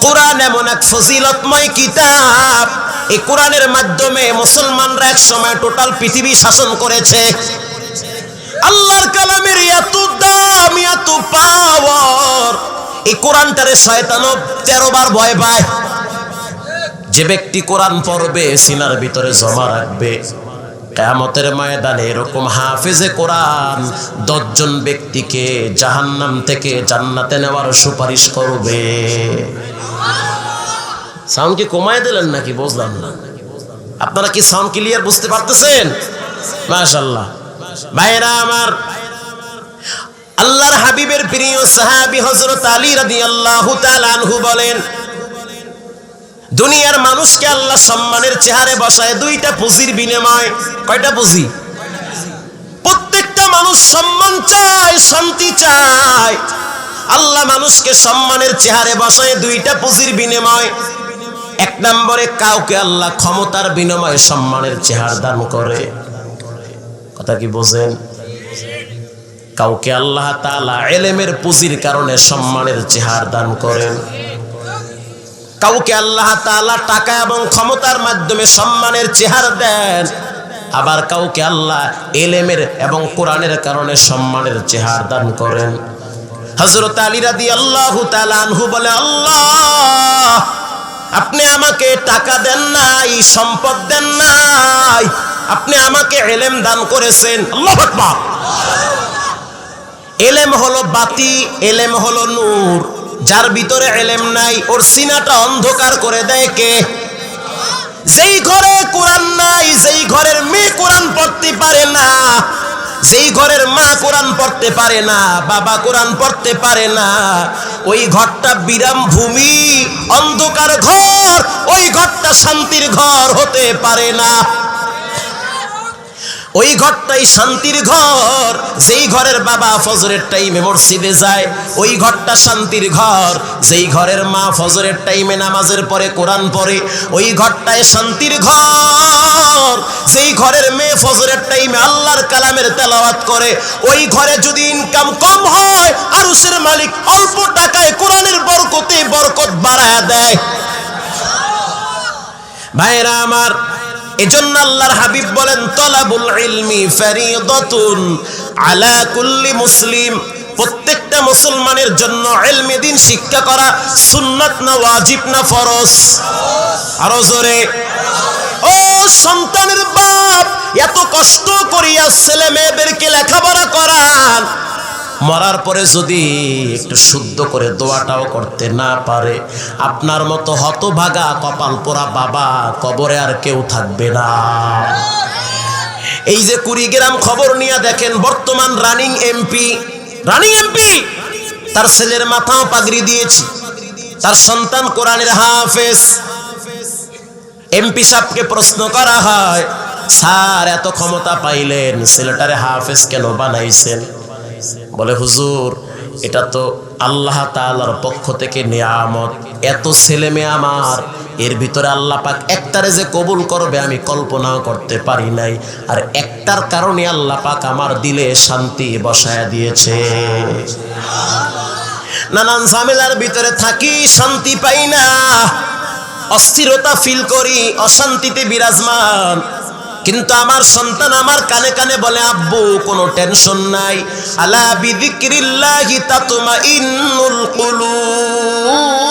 কুরআন এমন এক ফজিলতময় কিতাব, এই কোরআনের মাধ্যমে মুসলমানরা এক সময় টোটাল পৃথিবী শাসন করেছে। আল্লাহর কালামের এত দাম, এত পাওয়ার, এই কোরআনটারে শয়তানও 13 বার ভয় পায়। যে ব্যক্তি কোরআন পড়বে, সিনার ভিতরে জমা রাখবে, কিয়ামতের ময়দানে এরকম হাফেজে কোরআন 10 জন ব্যক্তিকে জাহান্নাম থেকে জান্নাতে নেওয়ার সুপারিশ করবে। সাউন্ড কি কমায় দিলেন নাকি? বুঝলাম না, আপনারা কি সাউন্ড ক্লিয়ার বুঝতে পারতেছেন? মাশাআল্লাহ। ভাইরা আমার, আল্লাহর হাবিবের প্রিয় সাহাবী হযরত আলী রাদিয়াল্লাহু তাআলা আনহু বলেন, দুনিয়ার মানুষকে আল্লাহ সম্মানের চেহারে বসায় 2টা পুঁজির বিনিময়। কয়টা পুঁজি? প্রত্যেকটা মানুষ সম্মান চায়, শান্তি চায়। আল্লাহ মানুষকে সম্মানের চেহারে বসায় 2টা পুঁজির বিনিময়। 1 নম্বরে কাউকে আল্লাহ ক্ষমতার বিনিময়ে সম্মানের চেহারা দান করে। কথা কি বোঝেন? কাউকে আল্লাহ তাআলা ইলমের পুঁজির কারণে সম্মানের চেহারা দান করেন। কাউকে আল্লাহ তাআলা টাকা এবং ক্ষমতার মাধ্যমে সম্মানের চেহারা দেন। আবার কাউকে আল্লাহ ইলমের এবং কোরআনের কারণে সম্মানের চেহারা দান করেন। হযরত আলী রাদিয়াল্লাহু তাআলা আনহু বলে, আল্লাহ, আপনি আমাকে টাকা দেন নাই, সম্পদ দেন নাই, আপনি আমাকে ইলম দান করেছেন। আল্লাহু আকবার। ইলম হলো বাতি, ইলম হলো নূর। যার ভিতরে ইলম নাই, ওর সিনাটা অন্ধকার করে দেয় কে? যেই ঘরে কোরআন নাই, যেই ঘরের মেয়ে কোরআন পড়তে পারে না, যেই ঘরের মা কোরআন পড়তে পারে না, বাবা কোরআন পড়তে পারে না, ওই ঘরটা বিরাম ভূমি, অন্ধকার ঘর, ওই ঘরটা শান্তির ঘর হতে পারে না। ওই ঘরটাই শান্তির ঘর। যেই ঘরের বাবা ফজরের টাইমে মসজিদে যায়, ওই ঘরটা শান্তির ঘর। যেই ঘরের মা ফজরের টাইমে নামাজের পরে কোরআন পড়ে, ওই ঘরটাই শান্তির ঘর। যেই ঘরের মেয়ে ফজরের টাইমে আল্লাহর কালামের তেলাওয়াত করে, ওই ঘরে যদি ইনকাম কম হয়, আরশের মালিক অল্প টাকায় কোরআনের বরকতে বরকত বাড়ায়া দেয়। ভাইরা আমার, এজন্য আল্লাহর হাবিব বলেন, তলাবুল ইলমি ফরিদাতুন আলা কুল্লি মুসলিম। প্রত্যেকটা মুসলমানের জন্য ইলমে দ্বীন শিক্ষা করা সুন্নাত না ওয়াজিব না ফরজ? আরো জোরে। ও সন্তানের বাপ, এত কষ্ট করিয়া ছেলে মেয়েদেরকে লেখাপড়া করান, মরার পরে যদি একটু শুদ্ধ করে দোয়াটাও করতে না পারে, আপনার মতো হতভাগা কপাল পোড়া বাবা কবরে আর কেউ থাকবে না। এই যে কুড়িগ্রাম খবর নিয়ে দেখেন, বর্তমান রানিং এমপি তার ছেলের মাথাও পাগড়ি দিয়েছে, তার সন্তান কোরআনের হাফেজ। এমপি সাহেবকে প্রশ্ন করা হয়, স্যার এত ক্ষমতা পাইলেন, ছেলেটারে হাফেজ কেন বানাইছেন? বলে, হুজুর এটা তো আল্লাহ তাআলার পক্ষ থেকে নিয়ামত। এত ছেলে মেয়ে আমার, এর ভিতরে আল্লাহ পাক একটারে যে কবুল করবে আমি কল্পনাও করতে পারি নাই, আর একটার কারণে আল্লাহ পাক আমার দিলে শান্তি বসায়া দিয়েছে। নানান ঝামেলার ভিতরে থাকি, শান্তি পাই না, অস্থিরতা ফিল করি, অশান্তিতে বিরাজমান। কিন্তু আমার সন্তান আমার কানে কানে বলে, আব্বু কোনো টেনশন নাই, আলা বিযিকরিল্লাহি তাতমাইন্নুল কুলুব।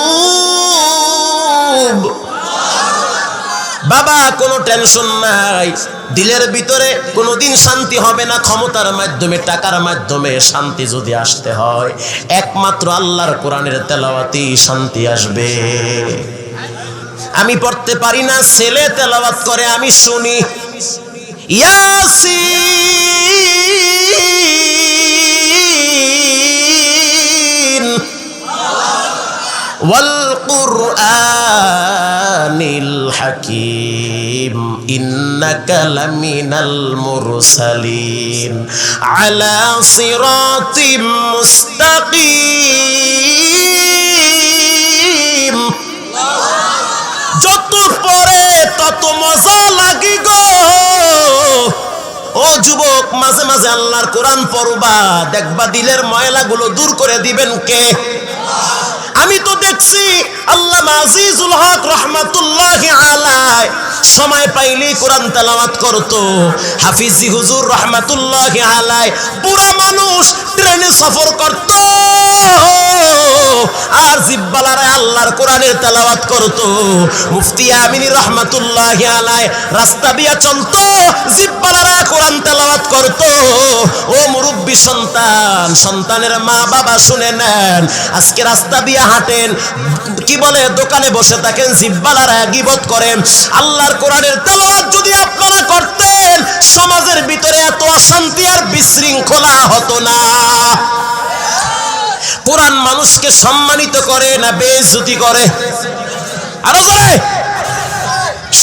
বাবা কোনো টেনশন নাই, দিলের ভিতরে কোনোদিন শান্তি হবে না ক্ষমতার মাধ্যমে, টাকার মাধ্যমে। শান্তি যদি আসতে হয় একমাত্র আল্লাহর কোরআনের তেলাওয়াতেই শান্তি আসবে। আমি পড়তে পারি না, ছেলে তেলাওয়াত করে আমি শুনি, ইয়াসিন ওয়াল কুরআনিল হাকীম ইন্নাকা লামিনাল মুরসালিন আলা সিরাতিম মুস্তাকিম। যত পরে তত মজা লাগি গো। ও যুবক, মাঝে মাঝে আল্লাহর কোরআন পড়বা, দেখবা দিলের ময়লাগুলো দূর করে দিবেন কে? আমি তো দেখছি আল্লামা আজিজুল হক রহমাতুল্লাহি আলাইহি সময় পাইলেই কোরআন তেলাওয়াত করতো। হাফিজি হুজুর রহমাতুল্লাহি আলাইহি বুড়া মানুষ, ট্রেনে সফর করত আর জিব্বালারে আল্লাহর কোরআনের তেলাওয়াত করত। মুফতি আমিনী রহমাতুল্লাহি আলাইহি রাস্তা দিয়া চলতো, জিব্বালারে কোরআন তেলাওয়াত করত। ও মুরব্বী সন্তান, সন্তানের মা বাবা শুনে নেন, আজকে রাস্তা দিয়া হাঁটেন, কি বলে দোকানে বসে থাকেন, জিব্বালারা গীবত করেন। আল্লাহর কোরআনের তেলাওয়াত যদি আপনারা করতেন, সমাজের ভিতরে এত অশান্তি আর বিশৃঙ্খলা হতো না। কোরআন মানুষকে সম্মানিত করে না বেইজ্জতি করে? আরো জোরে।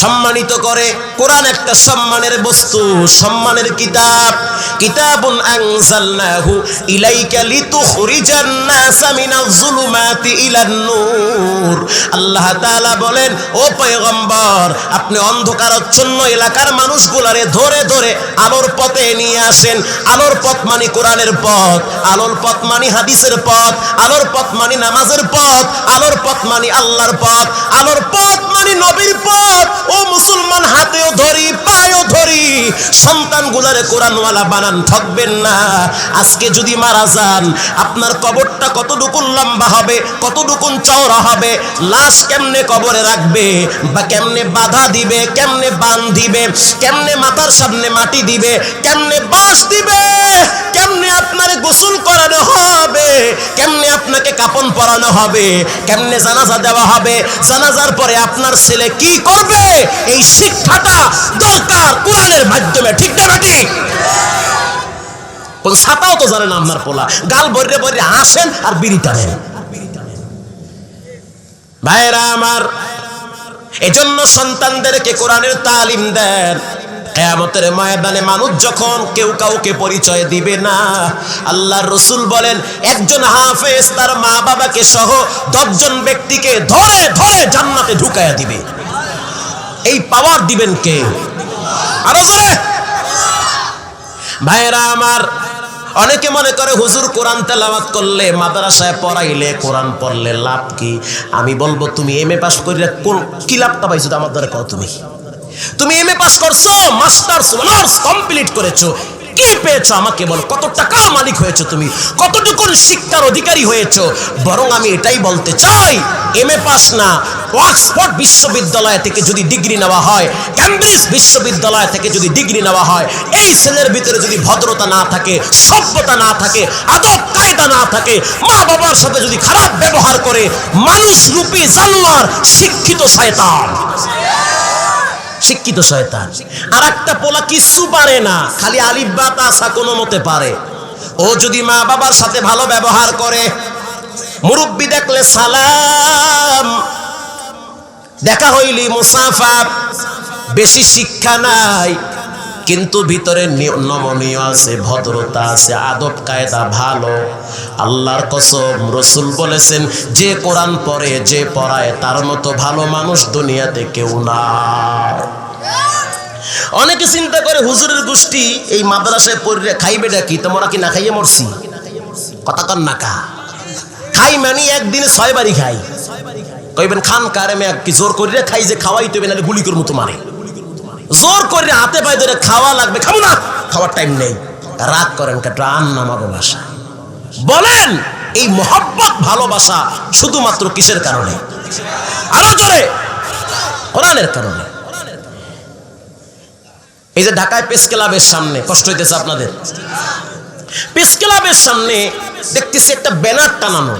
সম্মানিত করে। কোরআন একটা সম্মানের বস্তু, সম্মানের কিতাব। কিতাবুন আনজালনাহু ইলাইকা লিতুখরিজান নাসা মিনাজ যুলুমাতি ইলান নূর। আল্লাহ তাআলা বলেন, ও পয়গম্বর, আপনি অন্ধকারাচ্ছন্ন এলাকার মানুষগুলারে ধরে ধরে আলোর পথে নিয়ে আসেন। আলোর পথ মানে কোরআনের পথ, আলোর পথ মানে হাদিসের পথ, আলোর পথ মানে নামাজের পথ, আলোর পথ মানে আল্লাহর পথ, আলোর পথ মানে নবীর পথ। ও মুসলমান, হাতেও ধরি পায়েও ধরি, সন্তানগুলারে কোরআনওয়ালা বানান, ঠকবেন না। আজকে যদি মারা যান, আপনার কবরটা কতটুকু লম্বা হবে, কতটুকু চওড়া হবে, লাশ কেমনে কবরে রাখবে, বা কেমনে বাধা দিবে, কেমনে বান দিবে, কেমনে মাথার সামনে মাটি দিবে, কেমনে বাঁশ দিবে, কেমনে আপনার গোসল করানো হবে, কেমনে আপনাকে কাফন পরানো হবে, কেমনে জানাজা দেওয়া হবে, জানাজার পরে আপনার ছেলে কি করবে, এই শিক্ষাটা দরকার কোরআনের মাধ্যমে। ঠিক না বেটি? কোন ছাতাও তো জানে না আপনার পোলা, গাল বর্রে বর্রে হাসেন আর বিড়ি টানেন। ভাইরা আমার, এজন্য সন্তানদেরকে কোরআনের তালিম দেন। কিয়ামতের ময়দানে মানুষ যখন কেউ কাউকে পরিচয় দিবে না, আল্লাহর রাসূল বলেন, একজন হাফেজ তার মা বাবাকে সহ 10 জন ব্যক্তিকে ধরে ধরে জান্নাতে ঢুকায়া দিবে। এই পাওয়ার দিবেন কে? আরো জোরে। ভাইরা আমার, অনেকে মনে করে হুজুর কোরআন তেলাওয়াত করলে, মাদ্রাসায় পড়াইলে, কোরআন পড়লে লাভ কি? আমি বলবো, তুমি এমএ পাস কইরা কোন কি লাভটা পাইছো? আমার দ্বারা কও, তুমি এমএ পাস করছো, মাস্টার্স অনার্স কমপ্লিট করেছো, কি পেয়েছো আমাকে বল? কত টাকার মালিক হয়েছো তুমি? কতটুকু শিক্ষার অধিকারী হয়েছো? বরং আমি এটাই বলতে চাই, এমএ পাস না, অক্সফোর্ড বিশ্ববিদ্যালয় থেকে যদি ডিগ্রি নেওয়া হয়, ক্যামব্রিজ বিশ্ববিদ্যালয় থেকে যদি ডিগ্রি নেওয়া হয়, এই ছেলের ভিতরে যদি ভদ্রতা না থাকে, সভ্যতা না থাকে, আদব কায়দা না থাকে, মা বাবার সাথে যদি খারাপ ব্যবহার করে, মানুষ রূপী জানোয়ার, শিক্ষিত শয়তান। শিক্ষিত শয়তান। আর একটা পোলা কিচ্ছু পারে না, খালি আলিফ বা তা সা কোনো মতে পারে। ও যদি মা বাবার সাথে ভালো ব্যবহার করে, মুরব্বি দেখলে সালাম, দেখা হইলি মুসাফা, বেশি শিক্ষা নাই কিন্তু ভিতরে নমনীয় আছে, ভদ্রতা আছে, আদব কায়দা ভালো। আল্লাহর কসম, রাসূল বলেছেন যে কোরআন পড়ে, যে পড়ায়, তার মতো ভালো মানুষ দুনিয়াতে কেউ না। অনেকে চিন্তা করে হুজুরের গোষ্ঠী এই মাদ্রাসায় পড়লে খাইবে ডাকি, তোমরা কি না খাইয়ে মরছি? কথা কন না কা খাই মানে একদিনে 6 বারই খাই। কইবেন খান কারে মে কি জোর করিয়া খাই, যে খাওয়াই তবে নালে গুলি করে মতো মারে। জোর করে হাতে পায়ে ধরে খাওয়া লাগবে, খাবো না, খাওয়ার টাইম নেই। রাগ করেন কাটান নামাগো ভাষা। বলেন এই মহব্বত ভালোবাসা শুধুমাত্র কিসের কারণে? আরো জোরে, কোরআনের কারণে। এই যে ঢাকায় প্রেস ক্লাবের সামনে, কষ্ট হইতেছে আপনাদের, প্রেস ক্লাবের সামনে দেখতেছি একটা ব্যানার টানানো,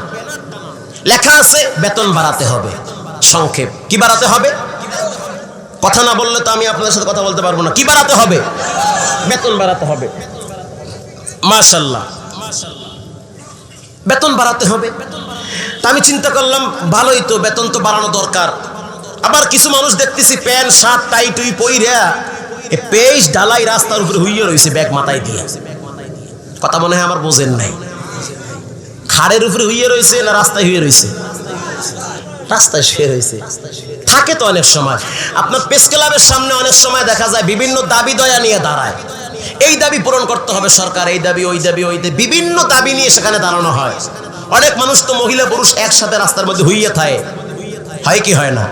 লেখা আছে বেতন বাড়াতে হবে। সংক্ষেপ, কি বাড়াতে হবে? কথা না বললে তো আমি আপনাদের সাথে কথা বলতে পারবো না। কি বাড়াতে হবে? বেতন বাড়াতে হবে। মাশাআল্লাহ, বেতন বাড়াতে হবে। তা আমি চিন্তা করলাম ভালোই তো, বেতন তো বাড়ানো দরকার। আবার কিছু মানুষ দেখতেছি প্যান্ট শার্ট টাই টুই পইরা পেশ ঢালাই রাস্তার উপরে হুইয়ে রয়েছে, ব্যাগ মাথায় দিয়ে। কথা মনে হয় আমার বোঝেন নাই। খাড়ের উপরে হুইয়ে রয়েছে না রাস্তায় হুইয়ে রয়েছে? রাস্তায় শুয়ে রয়েছে। থাকে তো অনেক সময় আপনার প্রেস ক্লাবের সামনে অনেক সময় দেখা যায় বিভিন্ন দাবি দয়া নিয়ে দাঁড়ায়। এই দাবি পূরণ করতে হবে সরকার, এই দাবি ওই দাবি ওই দাবি, বিভিন্ন দাবি নিয়ে সেখানে দাঁড়ানো হয়। অনেক মানুষ তো মহিলা পুরুষ একসাথে রাস্তার মধ্যে হুইয়ে থাকে, হয় কি হয় না?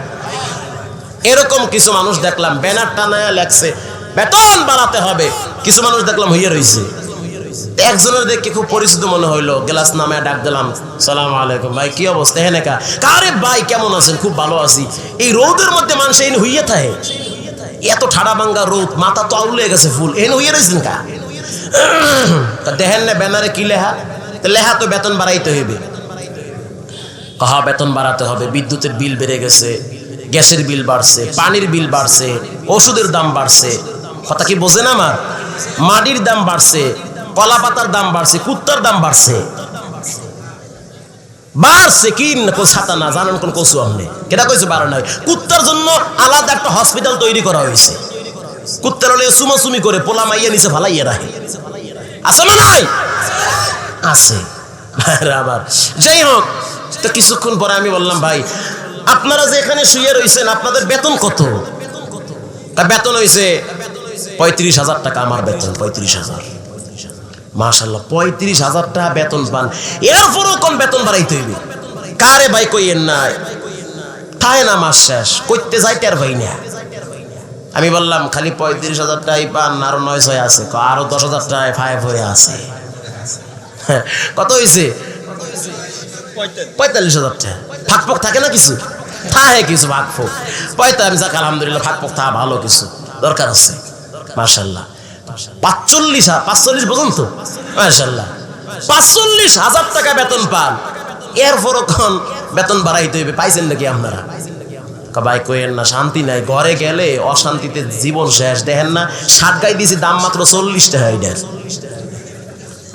এরকম কিছু মানুষ দেখলাম ব্যানার টানায় লেখছে বেতন বাড়াতে হবে। কিছু মানুষ দেখলাম হইয়া রয়েছে। একজনের দেখে খুব পরিচিত মনে হইলো, গ্লাস নামে ডাক দিলাম, সালাম আলাইকুম ভাই, কি অবস্থা? হ্যাঁ নাকা কারে ভাই কেমন আছেন? খুব ভালো আছি। এই রোদের মধ্যে মানুষ এনে হইয়া থাকে, এত ঠাড়া ভাঙ্গা রোদ, মাথা তো আউলে গেছে ফুল, এনে হইয়া রয়েছেন কা? দেখেন না ব্যানারে কি লেখা? লেখা তো বেতন বাড়াইতে হইবে। কাহা বেতন বাড়াতে হবে, বিদ্যুতের বিল বেড়ে গেছে, গ্যাসের বিল বাড়ছে, পানির বিল বাড়ছে, ওষুধের দাম বাড়ছে। কথা কি বোঝেন আমার? মাটির দাম বাড়ছে, কলা পাতার দাম বাড়ছে, কুত্তার দাম বাড়ছে। বাড়ছে কি ছাতা না জানেন কোন কচু আপনি কেটা কইছে বাড়া নাই। কুত্তার জন্য আলাদা একটা হসপিটাল তৈরি করা হয়েছে। কুত্তার হলে সুমাসুমি করে পোলা মাইয়া নিচে ফালাইয়া রাখে, আছে না নাই? আছে। আবার যাই হোক, তো কিছুক্ষণ পরে আমি বললাম ভাই আপনারা যে এখানে শুয়ে রয়েছেন আপনাদের বেতন কত? তা বেতন হয়েছে 35,000 টাকা। আমার বেতন 35,000। মাশাআল্লাহ, 35,000 টাকা বেতন পান, এরপরও কম বেতন বাড়াইতে হইবে। কারে ভাই কইেন না, খায় না মাস শেষ কইতে যাইতে আর ভাই না। আমি বললাম খালি 35,000 টাকাই পান, আরো 900 আছে, আরো 10,000 টাকায় 5 হয়ে আছে। কত হয়েছে? 45,000 টাকা। ফাঁকফোক থাকে না কিছু? থাকে কিছু ফাঁকফোক। 45, যাক আলহামদুলিল্লাহ, ফাঁকফোক থাকা ভালো, কিছু দরকার আছে। মাশাআল্লাহ, 45 পর্যন্ত মাশাআল্লাহ 45,000 টাকা বেতন পান, এরপরও কোন বেতন বাড়াইতে হইবে। পাইছেন নাকি আপনারা? ভাই কইেন না, শান্তি নাই, ঘরে গেলে অশান্তিতে জীবন শেষ। দেখেন না শার্ট গাই দিয়েছি, দাম মাত্র 40 টাকা। এটার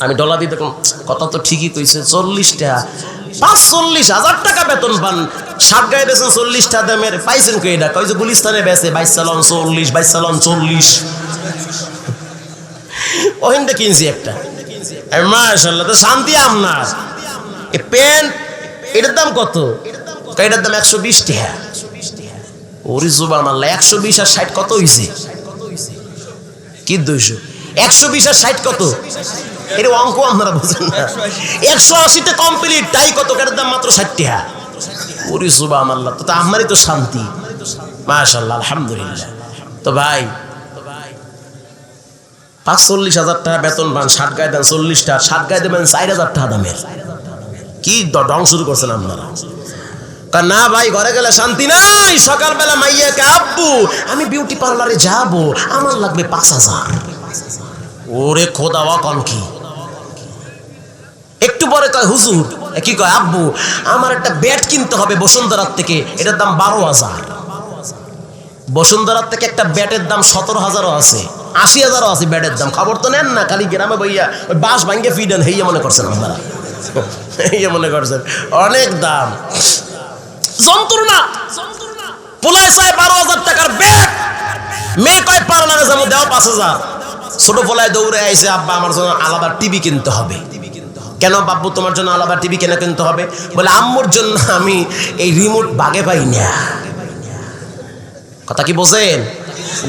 আমি ডলা দিতে, কথা তো ঠিকই কইছে, 40 টাকা। 45,000 টাকা বেতন পান, শার্ট গায়ে দিয়েছেন 40 টাকা দামের। পাইছেন কই? এটা কই যে গুলিস্তানে বেচে 22 চালান 40, 22 চালান 40। ওখানটা কিনছি একটা। মাশাআল্লাহ, তো শান্তি আপনার। এই প্যান্ট এটার দাম কত? এটার দাম 120 টাকা। ওরে সুবহানাল্লাহ, 120 আর 60 কত হইছে? কি 200? 120 আর 60 কত? এর অঙ্ক আপনারা বুঝেন না। 180 টা কমপ্লিট, তাই কত? এটার দাম মাত্র 60 টাকা। ওরে সুবহানাল্লাহ, তো আমারই তো শান্তি। মাশাআল্লাহ, আলহামদুলিল্লাহ। তো ভাই 45,000 টাকা বেতন পান, শার্ট গায়ে দেন 40 টাকা, শার্ট গায়ে দেবেন 4,000 টাকা দামের। কি ঢং শুরু করছেন আপনারা? না ভাই, ঘরে গেলে শান্তি নাই। সকালবেলা মাইয়াকে আব্বু আমি বিউটি পার্লারে যাব, আমার লাগবে 5,000। ওরে খোদা, কম কি? একটু পরে কয় হুজুর, কি কয় আব্বু আমার একটা ব্যাট কিনতে হবে বসুন্ধরার থেকে, এটার দাম 12,000। বসুন্ধরার থেকে একটা ব্যাটের দাম 17,000ও আছে, 80,000ও আছে ব্যাটের দাম। খবর তো নেন না, খালি গ্রামে বইয়া ওই বাঁশ ভাঙ্গে ফিডেন হেইয়া মনে করছেন আপনারা, হেইয়া মনে করছেন অনেক দাম। যন্ত্রণা পোলায় চায় 12,000 টাকার ব্যাট, মেয়ে কয় পার লাগে যাবো দেও 5,000। ছোট পোলায় দৌড়ে আইছে, আব্বা আমার জন্য আলাদা টিভি কিনতে হবে। কেন বাব্বু তোমার জন্য আলাদা টিভি কেন কিনতে হবে? বলে আম্মুর জন্য আমি এই রিমোট বাগে পাই না। কথা কি বোঝেন?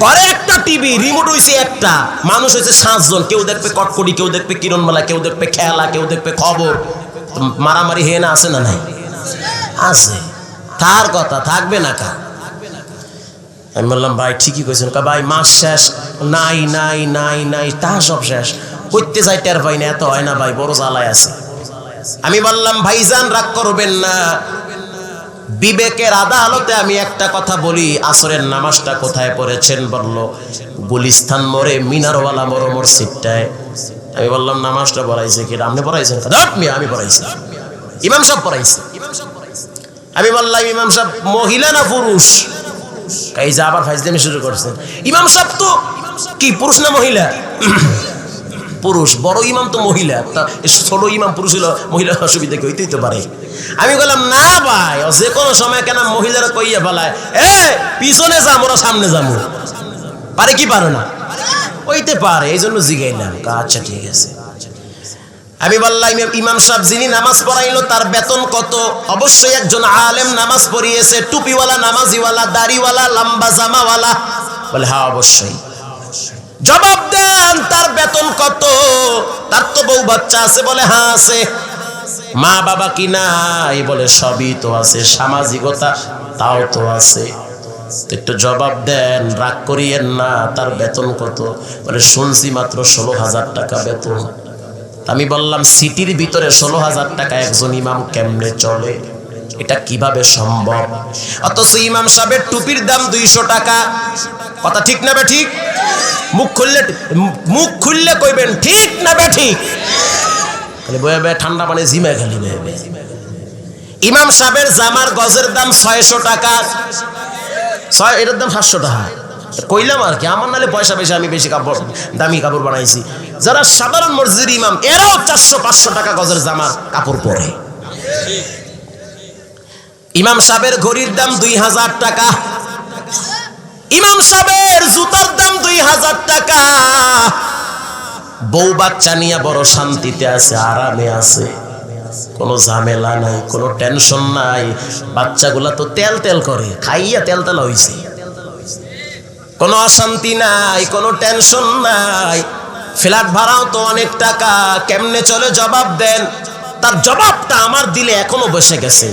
ঘরে একটা টিভি, রিমোট হইছে একটা, মানুষ হইছে 7 জন। কেউ দেখবে কটকটি, কেউ দেখবে কিরণমালা, কেউ দেখবে খেলা, কেউ দেখবে খবর। মারামারি হে না আছে না নাই? আছে। তার কথা থাকবে না কা? আমি বললাম ভাই ঠিকই কইছেন। ভাই মাস শেষ, নাই নাই নাই নাই তা সব শেষ, করতে যাই টের পাই না। এত হয় না ভাই, বড় জ্বালায় আছে। আমি বললাম ভাইজান রাগ করবেন না, বিবেকের আদালতে আমি একটা কথা বলি। আসরের নামাজটা কোথায় পড়েছেন? বলল গুলিস্তান মোড়ে মিনারওয়ালা বড় মসজিদটায়। আমি বললাম নামাজটা পড়াইছে কি? আপনি পড়াইছেন? আমি পড়াইছি, ইমাম সাহেব পড়াইছে। আমি বললাম ইমাম সাহেব মহিলা না পুরুষ? এই যে আবার ফাইজলামি শুরু করছেন। ইমাম সাহেব তো কি পুরুষ না মহিলা? পুরুষ। বড় ইমাম তো মহিলা, তা ছোট ইমাম পুরুষ হলো, মহিলা অসুবিধা কি হইতেই তো পারে। আমি বললাম না ভাই, যে কোনো সময় কেন মহিলারা কইয়া ফেলায় এ পিছনে যাম, ওরা সামনে যাবো, পারে কি পারে না? হইতে পারে, এই জন্য জিগাইলাম। আচ্ছা ঠিক আছে। আমি বললাম ইমাম সাহেব যিনি নামাজ পড়াইলো তার বেতন কত? অবশ্যই একজন আলেম নামাজ পড়িয়েছে, টুপিওয়ালা, নামাজিওয়ালা, দাড়িওয়ালা, লম্বা জামাওয়ালা। বলে হ্যাঁ অবশ্যই। জবাব দেন তার বেতন কত? তার তো বউ বাচ্চা আছে? বলে হ্যাঁ আছে। মা বাবা কি নাই? বলে সবই তো আছে। সামাজিকতা তাও তো আছে। একটু জবাব দেন, রাগ করিয়েন না। তার বেতন কত? বলে শুনছি মাত্র 16,000 টাকা বেতন। আমি বললাম সিটির ভিতরে 16,000 টাকা একজন ইমাম কেমনে চলে? এটা কিভাবে সম্ভব? অথচ ইমাম সাহেবের টুপির দাম 200 টাকা। কথা ঠিক না বে ঠিক? মুখ খুললে কইবেন ঠিক না বে ঠিক? খালি বয়ে বয়ে ঠান্ডা পানি জিমে খালি বয়ে বয়ে। ইমাম সাহেবের জামার গজের দাম 600 টাকা। এটার দাম 700 টাকা। কইলাম আর কি, আমার নালে পয়সা বেশি, আমি বেশি কাপড় দামি কাপড় বানাইছি। যারা সাধারণ মসজিদের ইমাম এরাও 400-500 টাকা গজের জামার কাপড় পরে। ইমাম সাহেবের ঘড়ির দাম 2000 টাকা। ইমাম সাহেবের জুতার দাম 2000 টাকা। বউ বাচ্চা নিয়ে বড় শান্তিতে আছে, আরামে আছে, কোনো ঝামেলা নাই, কোনো টেনশন নাই। বাচ্চাগুলা তো তেল তেল করে, খাইয়া তেল তেল হইছে, কোনো অশান্তি নাই, কোনো টেনশন নাই। ফ্ল্যাট ভাড়াও তো অনেক টাকা, কেমনে চলে? জবাব দেন। তার জবাবটা আমার দিলে এখনো বসে গেছে।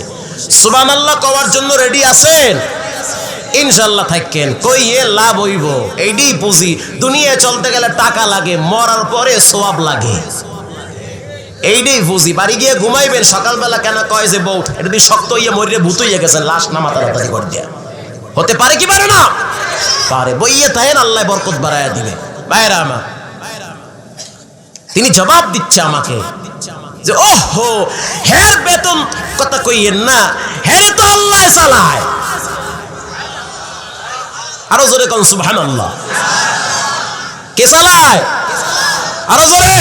সুবহানাল্লাহ কওয়ার জন্য রেডি আছেন? ইনশাআল্লাহ থাকেন। কইয়ে লাভ হইব, এইটাই পুঁজি। দুনিয়ায় চলতে গেলে টাকা লাগে, মরার পরে সওয়াব লাগে, এইটাই পুঁজি। বাড়ি গিয়ে ঘুমাইবেন, সকালবেলা কেন কয় যে বউ এটা দিয়ে শক্ত হইয়া মরিয়ে ভূত হইয়া গেছেন, লাশ না মাতামাতি করে দেয়া। হতে পারে কি পারে না? পারে। বইয়ে থাকেন, আল্লাহ বরকত বাড়াইয়া দিবে। ভাইরা আমার, তিনি জবাব দিচ্ছে আমাকে যে ওহো হের বেতন কথা কইয়েন না, হেরে তো আল্লাহ চালায়। আরো জোরে কোন সুবহানাল্লাহ। কে চালায়? আরো জোরে।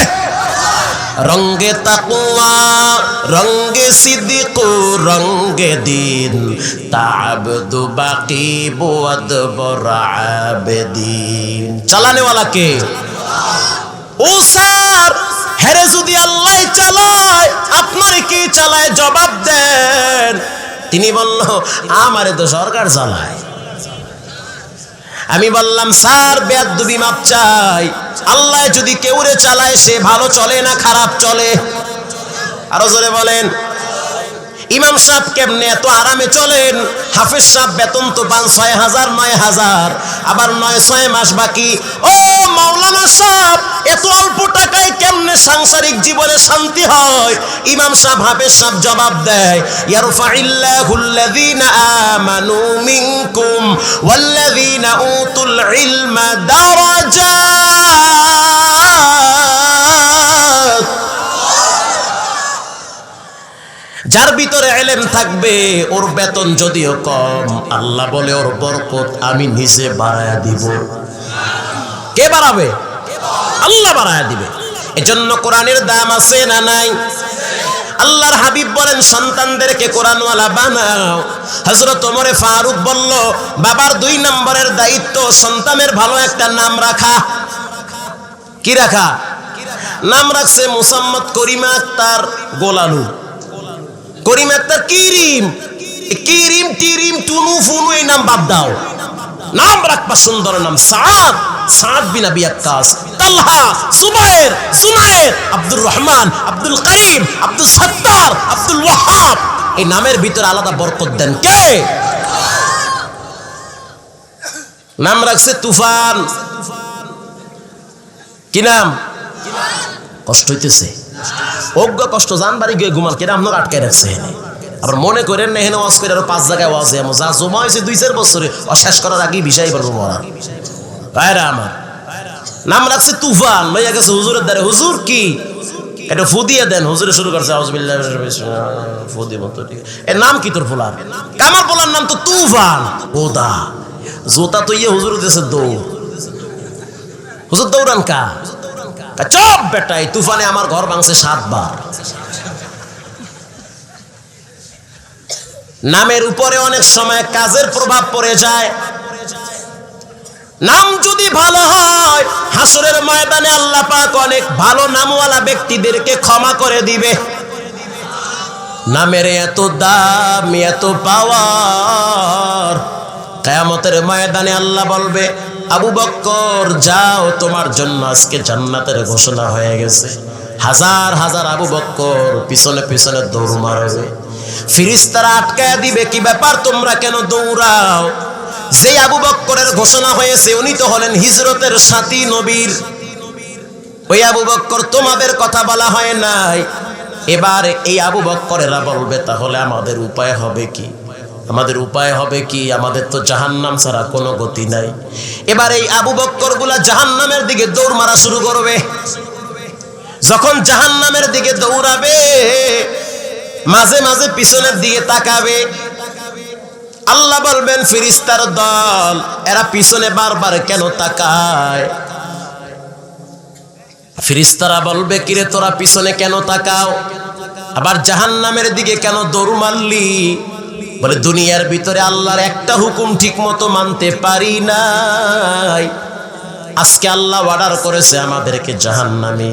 রঙ্গে তাকওয়া, রঙ্গে সিদ্দিক, রঙ্গে দিন, তা'আবদু বাকি বুয়াদ বরাবেদিন। চালানে ওয়ালা কে? ও স্যার, হেরে যদি আল্লাহ চালায়, আপনার কি চালায়? জবাব দেন। তিনি বলল আমারে তো সরকার চালায়। আমি বললাম স্যার বেয়াদবি মাপ চাই। আল্লাহ যদি কেউরে চালায় সে ভালো চলে না খারাপ চলে? আরো জোরে বলেন। ইমাম সাহেব কেমনে এত আরামে চলেন? হাফেজ সাহেব বেতন তো পান 6,000 9,000, আবার 9-6 মাস বাকি। ও মাওলানা সাহেব এত অল্প টাকায় কেমনে সাংসারিক জীবনে শান্তি হয়? ইমাম সাহেব হাফেজ সাহেব জবাব দেয় ইয়ারফাইল্লাহুল্লাযীনা আমানু মিনকুম ওয়াল্লাযীনা উতুল ইলমা দারাজাত। যার ভিতরে ইলম থাকবে ওর বেতন যদিও কম, আল্লাহ বলে ওর বরকত আমি নিজে বাড়ায়া দিব। কে বাড়াবে? আল্লাহ বাড়ায়া দিবে। এজন্য কোরআনের দাম আছে না নাই? আল্লাহর হাবিব বলেন সন্তানদেরকে কোরআনওয়ালা বানাও। হযরত ওমর ফারুক বলল বাবার 2 নম্বরের দায়িত্ব সন্তানের ভালো একটা নাম রাখা। কি রাখা? নাম রাখছে মুসাম্মদ করিমা আক্তার গোলালু। করিম আক্তার কিরিম, কিরিম টিরিম টুনু ফুনু এই নাম বাদ দাও, নাম রাখবা সুন্দর নাম। সাদ, সাদ বিন আবি আক্কাস, তালহা, সুবাইর, সুনাইর, আব্দুর রহমান, আব্দুল করিম, আব্দুল সত্তার, আব্দুল ওয়াহাব। এই নামের ভিতরে আলাদা বরকত দেন কে? নাম রাখছে তুফান। কি নাম? কষ্ট হইতেছে? অজ্ঞ কষ্ট জান বাড়ি গিয়ে ঘুমাল কেন আপনার আটকে রাখছে। আবার মনে করেন না এখানে ওয়াজ করে আরো 5 জায়গায় ওয়াজ এমন যা জমা হয়েছে 2-4 বছরে শেষ করার আগেই বিষয় পারবো মরা ভাইরা আমার। নাম রাখছে তুফান। লইয়া গেছে হুজুরের দ্বারে, হুজুর কি এটা ফু দিয়ে দেন। হুজুরে শুরু করছে আউযুবিল্লাহি মিনাশ শাইতানির ফু দিব তো ঠিক। এর নাম কি তোর পোলার? কামাল পোলার নাম তো তুফান। ওদা জোতা তো ইয়ে হুজুর দিয়েছে দৌড়। হুজুর দৌড়ান কা? চপ বেটা, এই তুফানে আমার ঘর ভাঙছে 7 বার। নামের উপরে অনেক সময় কাজের প্রভাব পড়ে যায়। নাম যদি ভালো হয় হাসরের ময়দানে আল্লাহ পাক অনেক ভালো নামওয়ালা ব্যক্তিদেরকে ক্ষমা করে দিবে। নামের এত দাম, এত পাওয়ার, কিয়ামতের ময়দানে আল্লাহ বলবে আবু বকর যাও, তোমার জন্য আজকে জান্নাতের ঘোষণা হয়ে গেছে। হাজার হাজার আবু বকর পিছনে পিছনে দৌড় মারবে। ফেরেশতারা আটকায় দিবে, কি ব্যাপার তোমরা কেন দৌড়াও? যে আবু বকরের ঘোষণা হয়েছে উনি তো হলেন হিজরতের সাথী নবীর। ওই আবু বকর তোমাদের কথা বলা হয় নাই। এবার এই আবু বকরেরা বলবে তাহলে আমাদের উপায় হবে কি? আমাদের উপায় হবে কি? আমাদের তো জাহান্নাম ছাড়া কোনো গতি নাই। এবার এই আবু বকর গুলা জাহান্নামের দিকে দৌড় মারা শুরু করবে। যখন জাহান্নামের দিকে দৌড়াবে মাঝে মাঝে পিছনের দিকে তাকাবে। আল্লাহ বলবেন ফেরেশতার দল এরা পিছনে বারবার কেন তাকায়? ফেরেশতারা বলবে কিরে তোরা পিছনে কেন তাকাও? আবার জাহান্নামের দিকে কেন দৌড় মারলি? বলে দুনিয়ার ভিতরে আল্লাহর একটা হুকুম ঠিক মতো মানতে পারি নাই। আজকে আল্লাহ অর্ডার করেছে আমাদেরকে জাহান্নামে,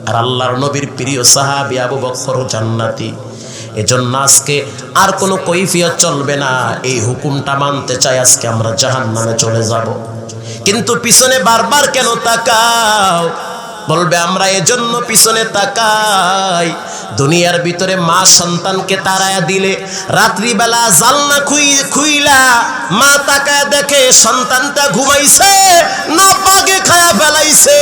আর আল্লাহর নবীর প্রিয় সাহাবী আবু বকর জান্নাতি। এজন্য আজকে আর কোনো কৈফিয়ত চলবে না, এই হুকুমটা মানতে চাই, আজকে আমরা জাহান্নামে চলে যাব। কিন্তু পিছনে বারবার কেন তাকাও? বলবে আমরা এজন্য পিছনে তাকাই, দুনিয়ার ভিতরে মা সন্তানকে তাড়ায়া দিলে রাত্রিবেলা জালনা খুইলা মা তাকায় দেখে সন্তানটা ঘুমাইছে না বাগে খায়া ফেলাইছে।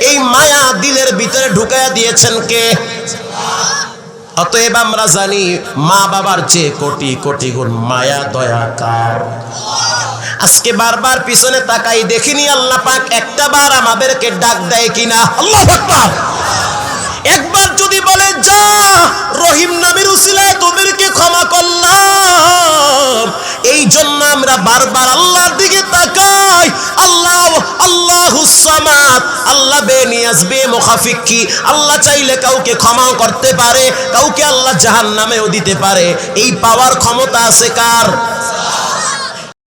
এই মায়া দিলের ভিতরে ঢুকায়া দিয়েছেন কে? অতএব আমরা জানি মা বাবার চেয়ে কোটি কোটি গুণ মায়া দয়া কার। আজকে বারবার পিছনে তাকাই দেখিনি আল্লাহ পাক একটা বার আমাদেরকে ডাক দেয় কিনা? আল্লাহু আকবার। একবার যদি বলে যা রহিম নামের উসিলায় তোদেরকে ক্ষমা করলাম, এই জন্য আমরা বারবার আল্লাহর দিকে তাকাই। আল্লাহ আল্লাহুস সামাদ, আল্লাহ বেনিয়াজ বেমুখাফিকি। আল্লাহ চাইলে কাউকে ক্ষমাও করতে পারে, কাউকে আল্লাহ জাহান্নামেও দিতে পারে। এই পাওয়ার ক্ষমতা আছে কার?